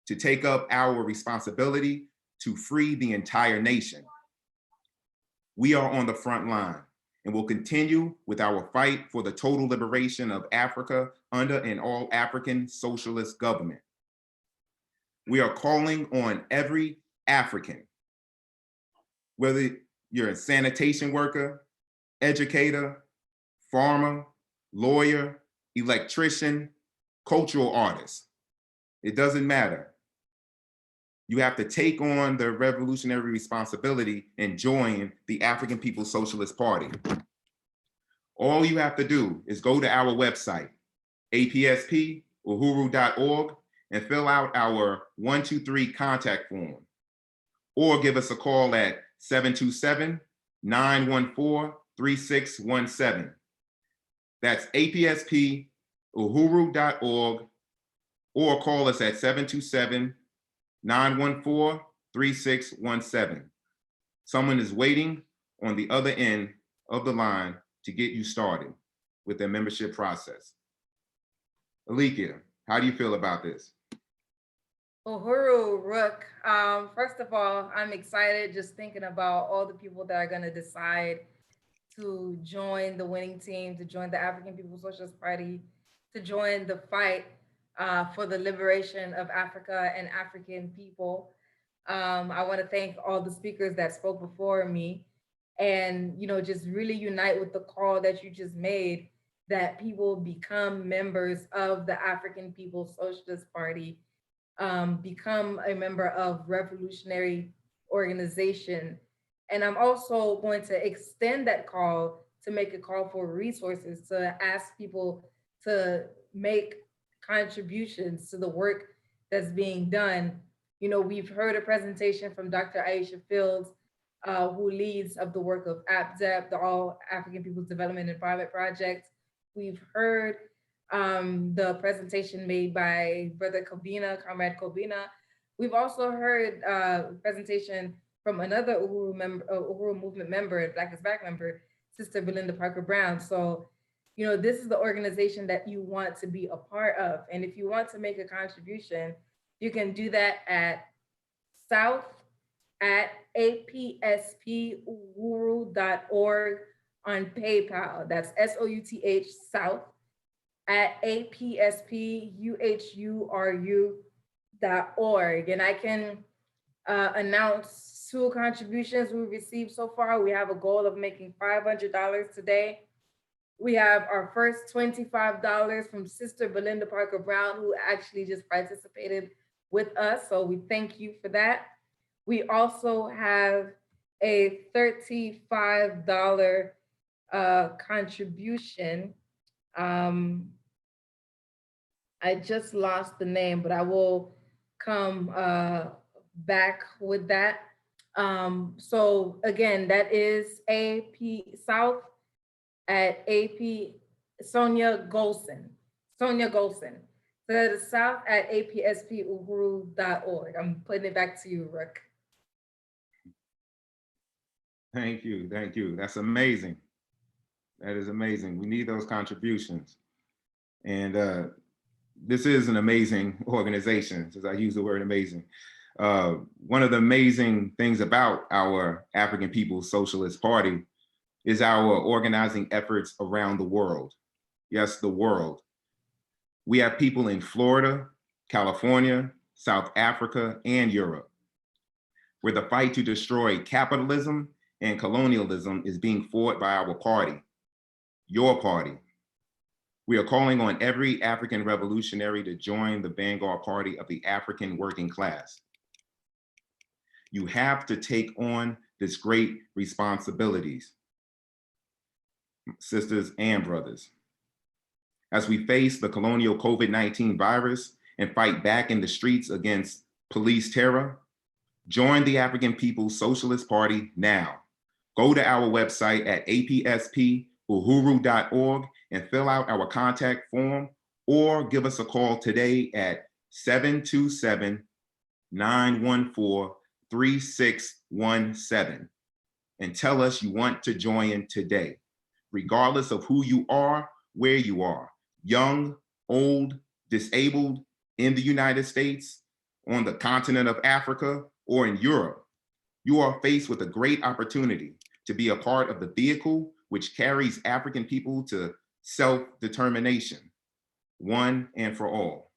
to take up our responsibility to free the entire nation. We are on the front line and will continue with our fight for the total liberation of Africa under an all-African socialist government. We are calling on every African, whether you're a sanitation worker, educator, farmer, lawyer, electrician, cultural artist. It doesn't matter. You have to take on the revolutionary responsibility and join the African People's Socialist Party. All you have to do is go to our website, apspuhuru.org, and fill out our 123 contact form, or give us a call at 727-914-3617. That's apspuhuru.org, or call us at 727-914-3617. Someone is waiting on the other end of the line to get you started with their membership process. Alikia, how do you feel about this? Uhuru, Rook, first of all, I'm excited just thinking about all the people that are going to decide to join the winning team, to join the African People's Socialist Party, to join the fight for the liberation of Africa and African people. I want to thank all the speakers that spoke before me, and just really unite with the call that you just made, that people become members of the African People's Socialist Party, become a member of revolutionary organization. And I'm also going to extend that call to make a call for resources, to ask people to make contributions to the work that's being done. We've heard a presentation from Dr. Aisha Fields, who leads of the work of APDEP, the All African People's Development and Private Project. We've heard the presentation made by Brother Comrade Kobina. We've also heard a presentation from another Uhuru Movement member, Black is Back member, Sister Belinda Parker Brown. So, this is the organization that you want to be a part of. And if you want to make a contribution, you can do that at south@apspuhuru.org on PayPal. That's SOUTH, south@apspuhuru.org. And I can announce 2 contributions we received so far. We have a goal of making $500 today. We have our first $25 from Sister Belinda Parker Brown, who actually just participated with us. So we thank you for that. We also have a $35 contribution. I just lost the name, but I will come back with that. So again, that is south@AP Sonia Golson. So that is south@apspuhuru.org. I'm putting it back to you, Rook. Thank you. That's amazing. That is amazing. We need those contributions. And this is an amazing organization, since I use the word amazing. One of the amazing things about our African People's Socialist Party is our organizing efforts around the world. Yes, the world. We have people in Florida, California, South Africa, and Europe, where the fight to destroy capitalism and colonialism is being fought by our party, your party. We are calling on every African revolutionary to join the vanguard party of the African working class. You have to take on this great responsibilities, sisters and brothers. As we face the colonial COVID-19 virus and fight back in the streets against police terror, join the African People's Socialist Party now. Go to our website at apspuhuru.org and fill out our contact form, or give us a call today at 727-914-3617 and tell us you want to join today, regardless of who you are, where you are, young, old, disabled, in the United States, on the continent of Africa, or in Europe. You are faced with a great opportunity to be a part of the vehicle which carries African people to self-determination, one and for all.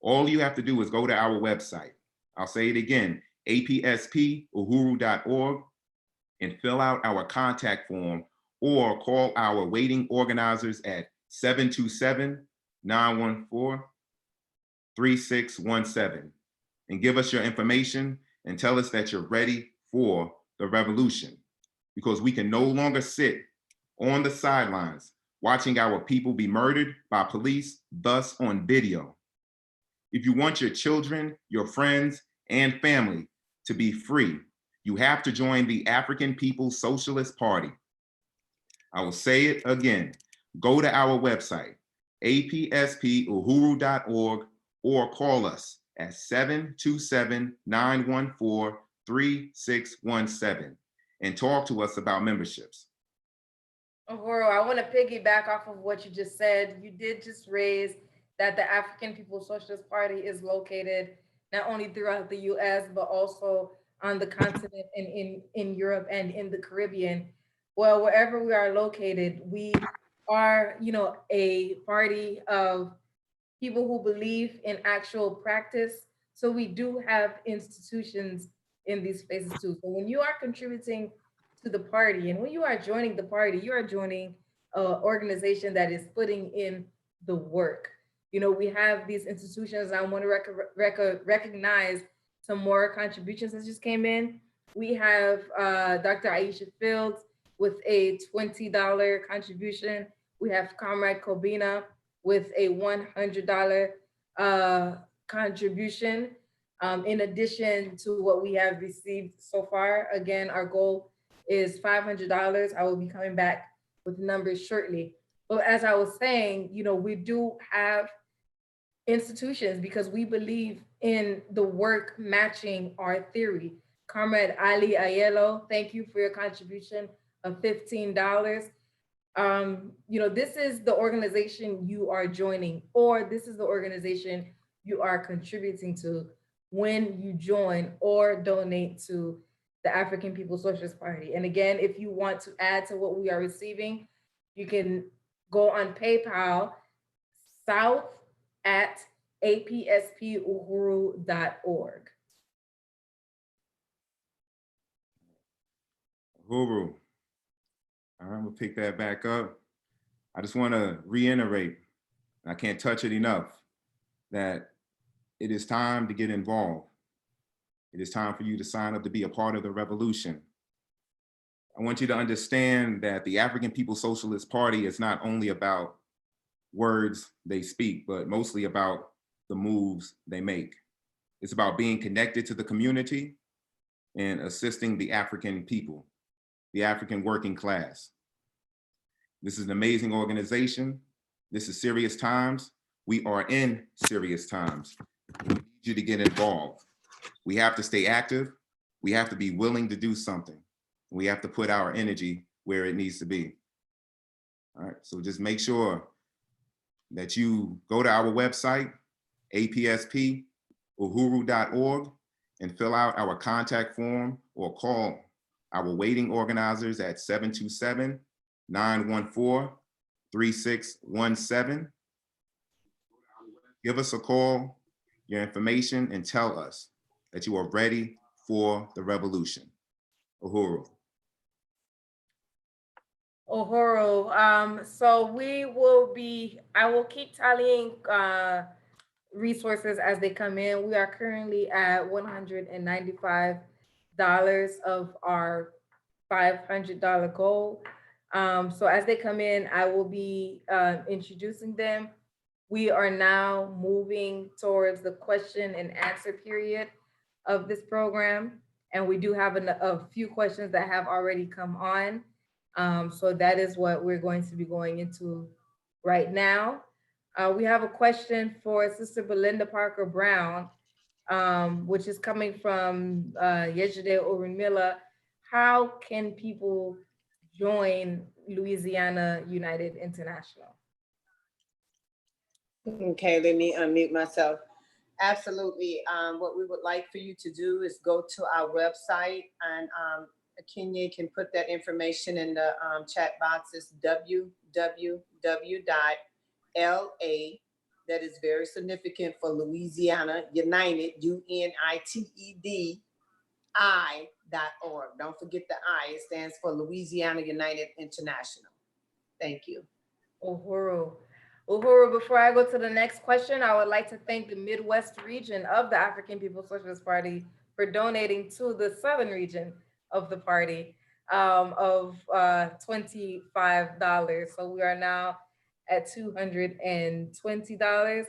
All you have to do is go to our website. I'll say it again, apspuhuru.org, and fill out our contact form, or call our waiting organizers at 727-914-3617 and give us your information and tell us that you're ready for the revolution, because we can no longer sit on the sidelines watching our people be murdered by police, thus on video. If you want your children, your friends, and family to be free, you have to join the African People's Socialist Party. I will say it again. Go to our website, apspuhuru.org, or call us at 727-914-3617 and talk to us about memberships. Uhuru, I want to piggyback off of what you just said. You did just raise that the African People's Socialist Party is located not only throughout the U.S., but also on the continent and in Europe and in the Caribbean. Well, wherever we are located, we are, a party of people who believe in actual practice. So we do have institutions in these spaces too. So when you are contributing to the party and when you are joining the party, you are joining an organization that is putting in the work. We have these institutions. I want to recognize some more contributions that just came in. We have Dr. Aisha Fields with a $20 contribution. We have Comrade Kobina with a $100 contribution. In addition to what we have received so far, again, our goal is $500. I will be coming back with numbers shortly. But as I was saying, we do have institutions because we believe in the work matching our theory. Comrade Ali Ayelo, thank you for your contribution of $15. This is the organization you are joining, or this is the organization you are contributing to when you join or donate to the African People's Socialist Party. And again, if you want to add to what we are receiving, you can go on PayPal, south@apspuhuru.org. Uhuru. All right, we'll pick that back up. I just want to reiterate, and I can't touch it enough, that it is time to get involved. It is time for you to sign up to be a part of the revolution. I want you to understand that the African People's Socialist Party is not only about words they speak, but mostly about the moves they make. It's about being connected to the community and assisting the African people, the African working class. This is an amazing organization. This is serious times. We are in serious times. We need you to get involved. We have to stay active. We have to be willing to do something. We have to put our energy where it needs to be. All right, so just make sure that you go to our website, apspuhuru.org, and fill out our contact form or call our waiting organizers at 727-914-3617. Give us a call, your information, and tell us that you are ready for the revolution. Uhuru. Uhuru. So I will keep tallying resources as they come in. We are currently at $195 of our $500 goal. So as they come in, I will be introducing them. We are now moving towards the question and answer period of this program. And we do have a few questions that have already come on. So that is what we're going to be going into right now. We have a question for Sister Belinda Parker Brown, which is coming from Yet Uhuru. How can people join Louisiana United International? Okay, let me unmute myself. Absolutely. What we would like for you to do is go to our website, and Kenya can put that information in the chat box. It's www.LA, that is very significant for Louisiana United, UNITED.org. Don't forget the I, it stands for Louisiana United International. Thank you. Uhuru. Uhuru, before I go to the next question, I would like to thank the Midwest region of the African People's Socialist Party for donating to the Southern region of the party of $25. So we are now at $220.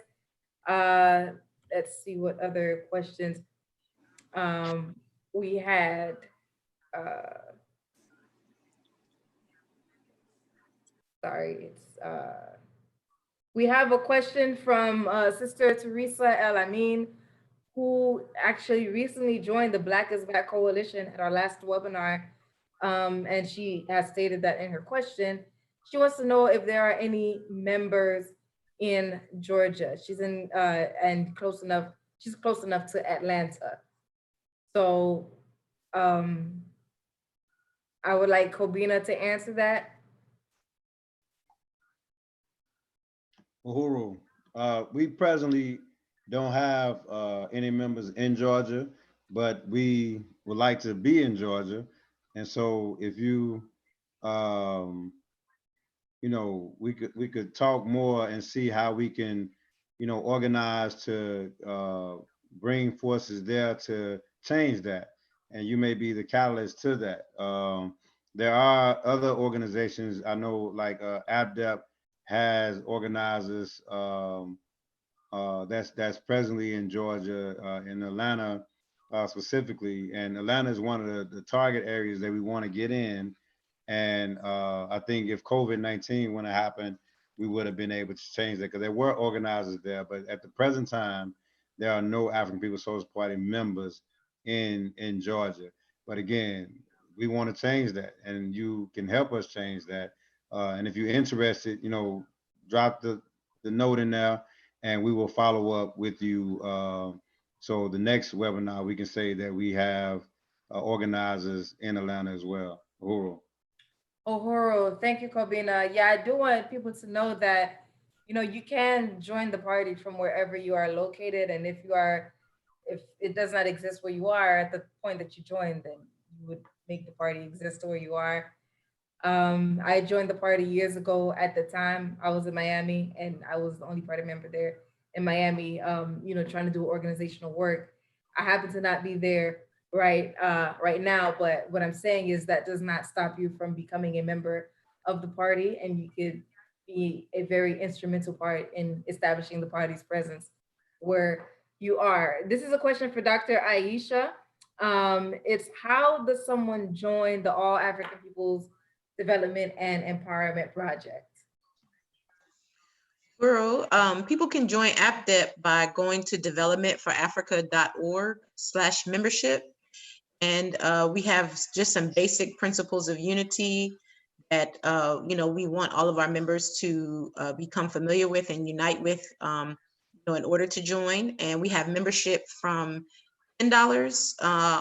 Let's see what other questions we had. Sorry, we have a question from Sister Teresa El Amin, who actually recently joined the Black is Back Coalition at our last webinar. And she has stated that in her question, she wants to know if there are any members in Georgia. She's in and she's close enough to Atlanta. So I would like Kobina to answer that. Uhuru, we presently don't have any members in Georgia, but we would like to be in Georgia. And so if you, you know, we could talk more and see how we can, you know, organize to bring forces there to change that. And you may be the catalyst to that. There are other organizations I know, like ABDEP has organizers that's presently in Georgia, in Atlanta specifically. And Atlanta is one of the target areas that we want to get in. And I think if COVID-19 wouldn't have happened, we would have been able to change that, because there were organizers there. But at the present time, there are no African People's Socialist Party members in Georgia. But again, we want to change that, and you can help us change that. And if you're interested, you know, drop the note in there, and we will follow up with you. So the next webinar, we can say that we have organizers in Atlanta as well. Uhuru. Uhuru, thank you, Kobina. Yeah, I do want people to know that, you know, you can join the party from wherever you are located. And if it does not exist where you are at the point that you join, then you would make the party exist where you are. I joined the party years ago. At the time, I was in Miami, and I was the only party member there in Miami, you know, trying to do organizational work. I happen to not be there right now, but what I'm saying is that does not stop you from becoming a member of the party, and you could be a very instrumental part in establishing the party's presence where you are. This is a question for Dr. Aisha. It's how does someone join the All African People's Development and Empowerment Project? People can join APDEP by going to developmentforafrica.org/membership. And we have just some basic principles of unity that you know, we want all of our members to become familiar with and unite with, you know, in order to join. And we have membership from $10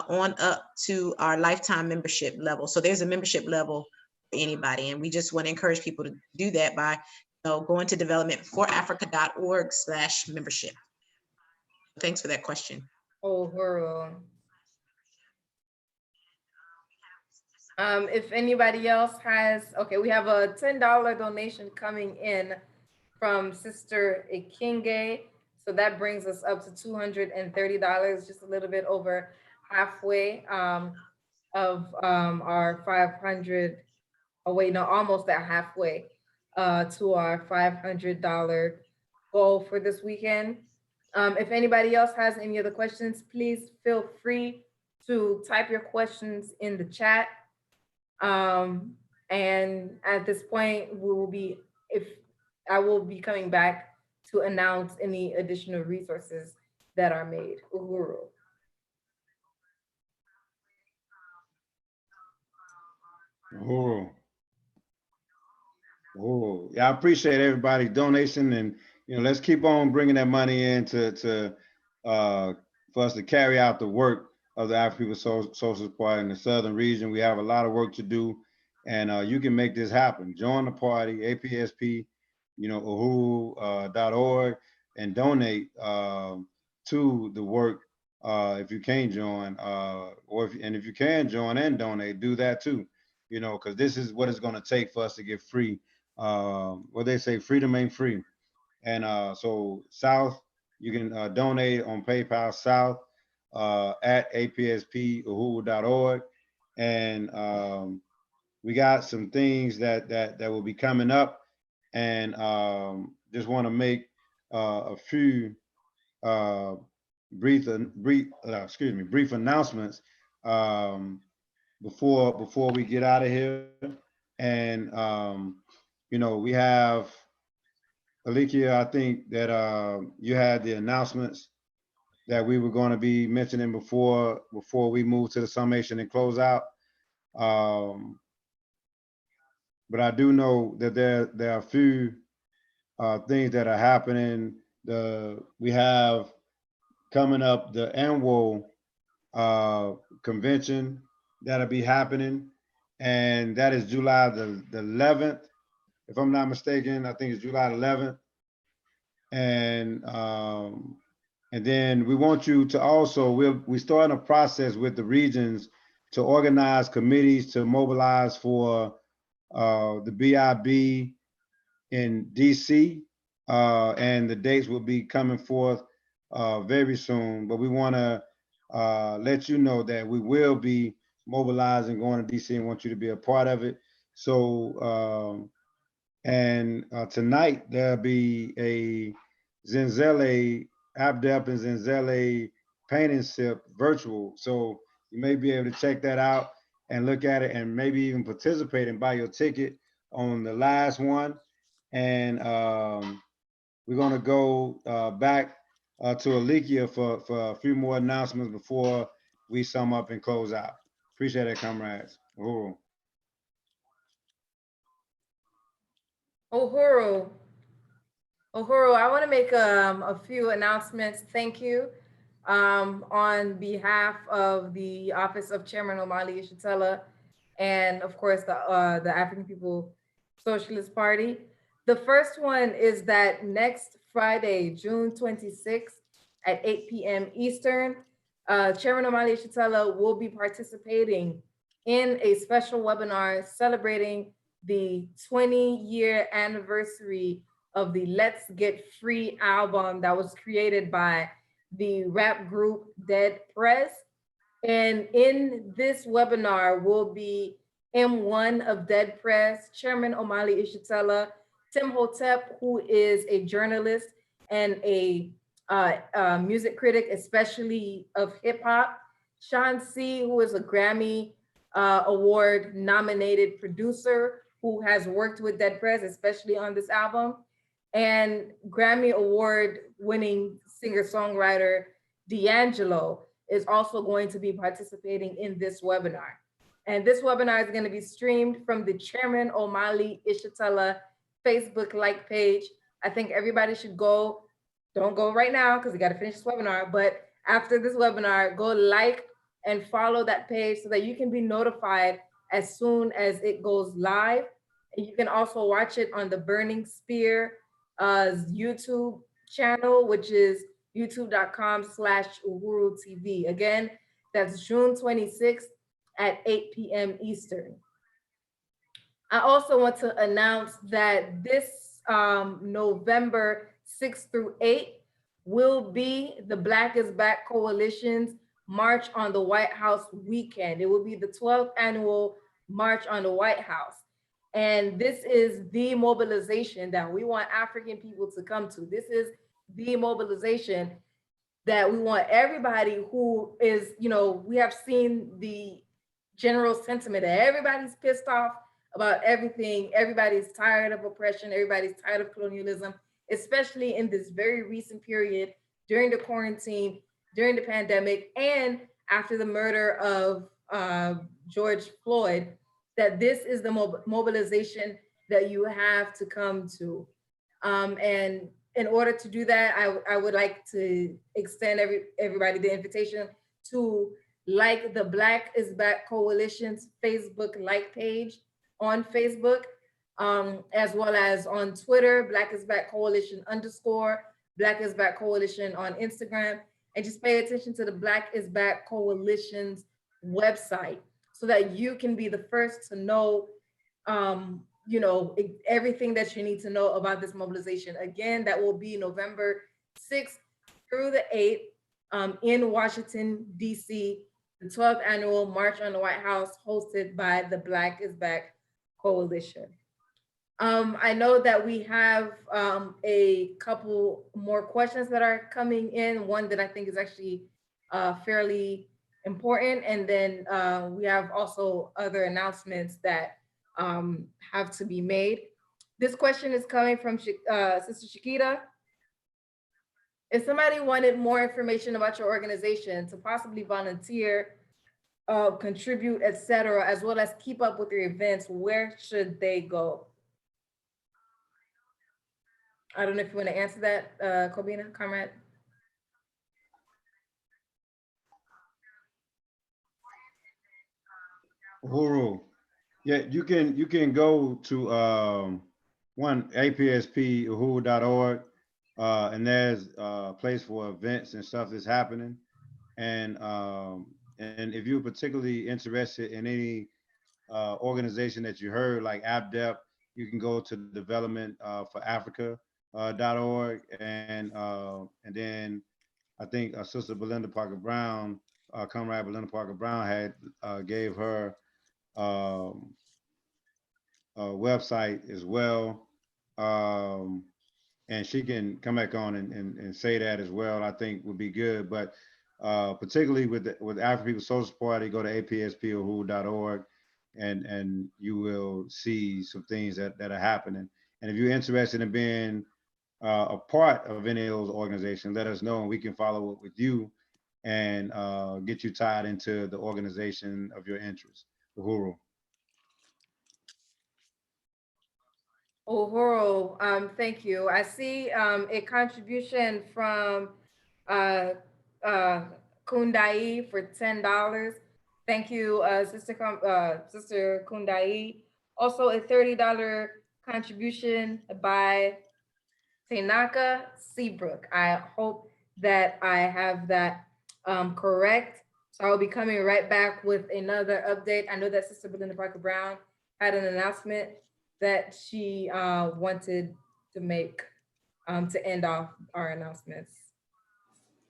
on up to our lifetime membership level. So there's a membership level for anybody, and we just want to encourage people to do that by going to developmentforafrica.org/membership. Thanks for that question. Uhuru. If anybody else has, okay, we have a $10 donation coming in from Sister Ikinge. So that brings us up to $230, just a little bit over halfway of our 500. Oh wait, no, almost at halfway to our $500 goal for this weekend. If anybody else has any other questions, please feel free to type your questions in the chat. And at this point, I will be coming back to announce any additional resources that are made. Uhuru. Oh, yeah, I appreciate everybody's donation, and let's keep on bringing that money in for us to carry out the work of the African People Socialist Party in the Southern region. We have a lot of work to do, and you can make this happen. Join the party, APSP, Uhuru.org, and donate to the work if you can't join, and if you can join and donate, do that too. Because this is what it's going to take for us to get free. What they say, freedom ain't free. And so South, you can donate on PayPal South at apspuhuru.org. And we got some things that will be coming up, and just want to make a few brief announcements before we get out of here. And we have Alikia, I think that you had the announcements that we were going to be mentioning before we move to the summation and close out. But I do know that there are a few things that are happening. We have coming up the annual convention that'll be happening, and that is July the 11th, if I'm not mistaken. I think it's July 11th. And then we want you to also, we're starting a process with the regions to organize committees to mobilize for the BIB in DC, and the dates will be coming forth very soon. But we want to let you know that we will be mobilizing, going to DC, and want you to be a part of it. So, tonight there'll be a Zenzele, Abdep and Zenzele paint and sip virtual. So you may be able to check that out and look at it, and maybe even participate and buy your ticket on the last one. And we're gonna go back to Alikia for a few more announcements before we sum up and close out. Appreciate it, comrades. Uhuru. Uhuru, I want to make a few announcements. Thank you. On behalf of the Office of Chairman Omali Ishitela, and of course the African People Socialist Party. The first one is that next Friday, June 26th at 8 p.m. Eastern, Chairman Omali Ishitela will be participating in a special webinar celebrating the 20-year anniversary of the Let's Get Free album that was created by the rap group Dead Prez. And in this webinar will be M1 of Dead Prez, Chairman Omali Ishitela, Tim Hotep, who is a journalist and a music critic, especially of hip hop, Sean C., who is a Grammy Award nominated producer who has worked with Dead Prez, especially on this album, and Grammy Award winning singer-songwriter D'Angelo is also going to be participating in this webinar. And this webinar is going to be streamed from the Chairman Omali Ishitela Facebook like page. I think everybody should go. Don't go right now because we got to finish this webinar, but after this webinar, go like and follow that page so that you can be notified as soon as it goes live. And you can also watch it on the Burning Spear YouTube channel, which is youtube.com/Uhuru TV. Again, that's June 26th at 8 p.m. Eastern. I also want to announce that this November 6th through 8th will be the Black is Back Coalition's March on the White House weekend. It will be the 12th annual March on the White House. And this is the mobilization that we want African people to come to. This is the mobilization that we want everybody who is, we have seen the general sentiment that everybody's pissed off about everything. Everybody's tired of oppression. Everybody's tired of colonialism, especially in this very recent period during the quarantine, during the pandemic, and after the murder of George Floyd, that this is the mobilization that you have to come to. And in order to do that, I would like to extend everybody the invitation to like the Black is Back Coalition's Facebook like page on Facebook, as well as on Twitter, Black is Back Coalition _ Black is Back Coalition on Instagram, and just pay attention to the Black is Back Coalition's website so that you can be the first to know, everything that you need to know about this mobilization. Again, that will be November 6th through the 8th in Washington, D.C., the 12th annual March on the White House hosted by the Black is Back Coalition. I know that we have a couple more questions that are coming in, one that I think is actually fairly important, and then we have also other announcements that have to be made. This question is coming from Sister Shakita. If somebody wanted more information about your organization to possibly volunteer, contribute, etc., as well as keep up with your events, where should they go? I don't know if you want to answer that, Kobina, comrade. Uhuru. Yeah, you can go to apspuhuru.org, and there's a place for events and stuff that's happening. And if you're particularly interested in any organization that you heard, like ABDEP, you can go to development for Africa.org, and then I think Sister Belinda Parker Brown, Comrade Belinda Parker Brown, had gave her website as well, and she can come back on and say that as well. I think would be good, but particularly with African People's Social Party, go to apspuhuru.org, and you will see some things that are happening. And if you're interested in being a part of any of those organizations, let us know, and we can follow up with you and get you tied into the organization of your interest. Uhuru. Uhuru, thank you. I see a contribution from Kundai for $10. Thank you, Sister Kundai. Also a $30 contribution by Tanaka Seabrook. I hope that I have that correct. So I'll be coming right back with another update. I know that Sister Belinda Parker Brown had an announcement that she wanted to make to end off our announcements.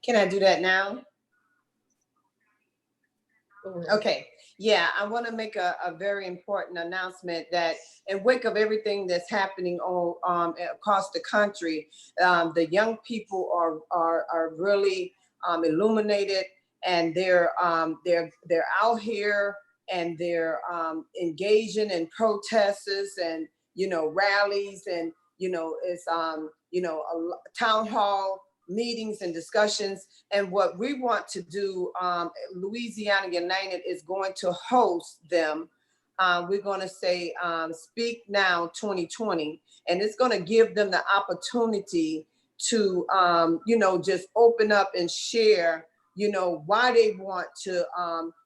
Can I do that now? Okay, yeah, I want to make a very important announcement that in wake of everything that's happening on across the country, the young people are really illuminated, and they're out here, and they're engaging in protests and rallies, and it's town hall meetings and discussions. And what we want to do, Louisiana United is going to host them. We're going to say Speak Now 2020, and it's going to give them the opportunity to just open up and share you know, why they want to,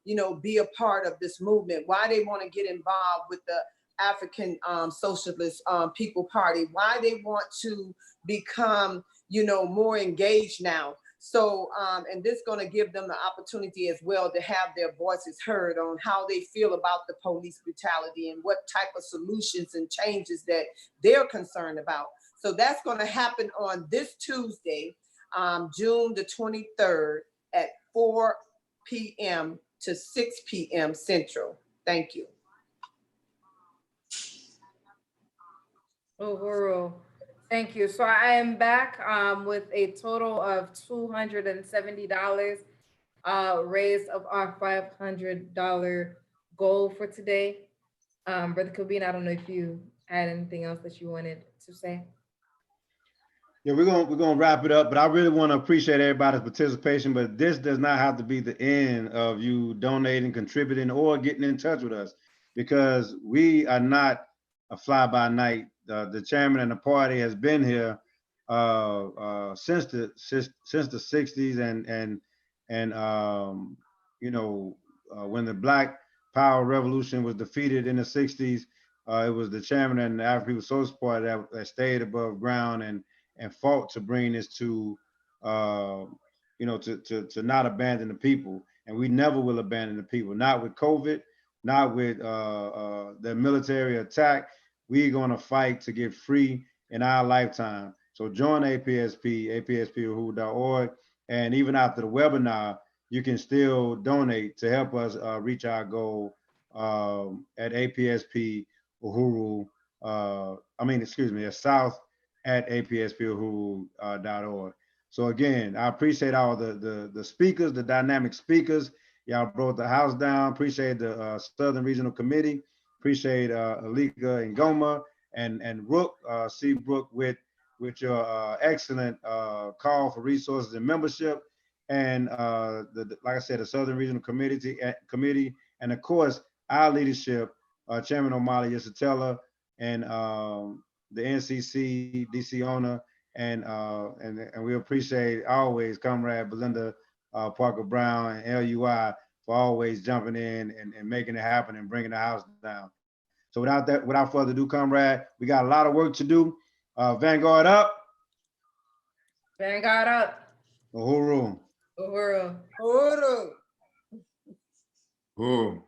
you know, be a part of this movement, why they want to get involved with the African Socialist People Party, why they want to become, you know, more engaged now. So, and this is going to give them the opportunity as well to have their voices heard on how they feel about the police brutality and what type of solutions and changes that they're concerned about. So that's going to happen on this Tuesday, June the 23rd at 4 p.m. to 6 p.m. Central. Thank you. Uhuru, thank you. So I am back with a total of $270 raised of our $500 goal for today. Brother Kobina, I don't know if you had anything else that you wanted to say. Yeah, we're gonna wrap it up, but I really want to appreciate everybody's participation. But this does not have to be the end of you donating, contributing, or getting in touch with us, because we are not a fly-by-night. The chairman and the party has been here since the 60s, and you know, when the Black Power Revolution was defeated in the 60s, it was the chairman and the African People's Socialist Party that stayed above ground and fought to bring this to, you know, to not abandon the people. And we never will abandon the people, not with COVID, not with the military attack. We're gonna fight to get free in our lifetime. So join APSP, apspwho.org. And even after the webinar, you can still donate to help us reach our goal at APSP Uhuru, at south@apspwho.org. So again, I appreciate all the speakers, the dynamic speakers. Y'all brought the house down. Appreciate the Southern Regional Committee. Appreciate Alika and Goma and Rook, C. Brook with your excellent call for resources and membership. And like I said, the Southern Regional Committee, and of course, our leadership, Chairman O'Malley Yesatella, and the NCC, DC owner, and we appreciate always Comrade Belinda Parker Brown and LUI for always jumping in and making it happen and bringing the house down. So without further ado, Comrade, we got a lot of work to do. Vanguard up. Vanguard up. Uhuru. Uhuru. Uhuru. Ooh.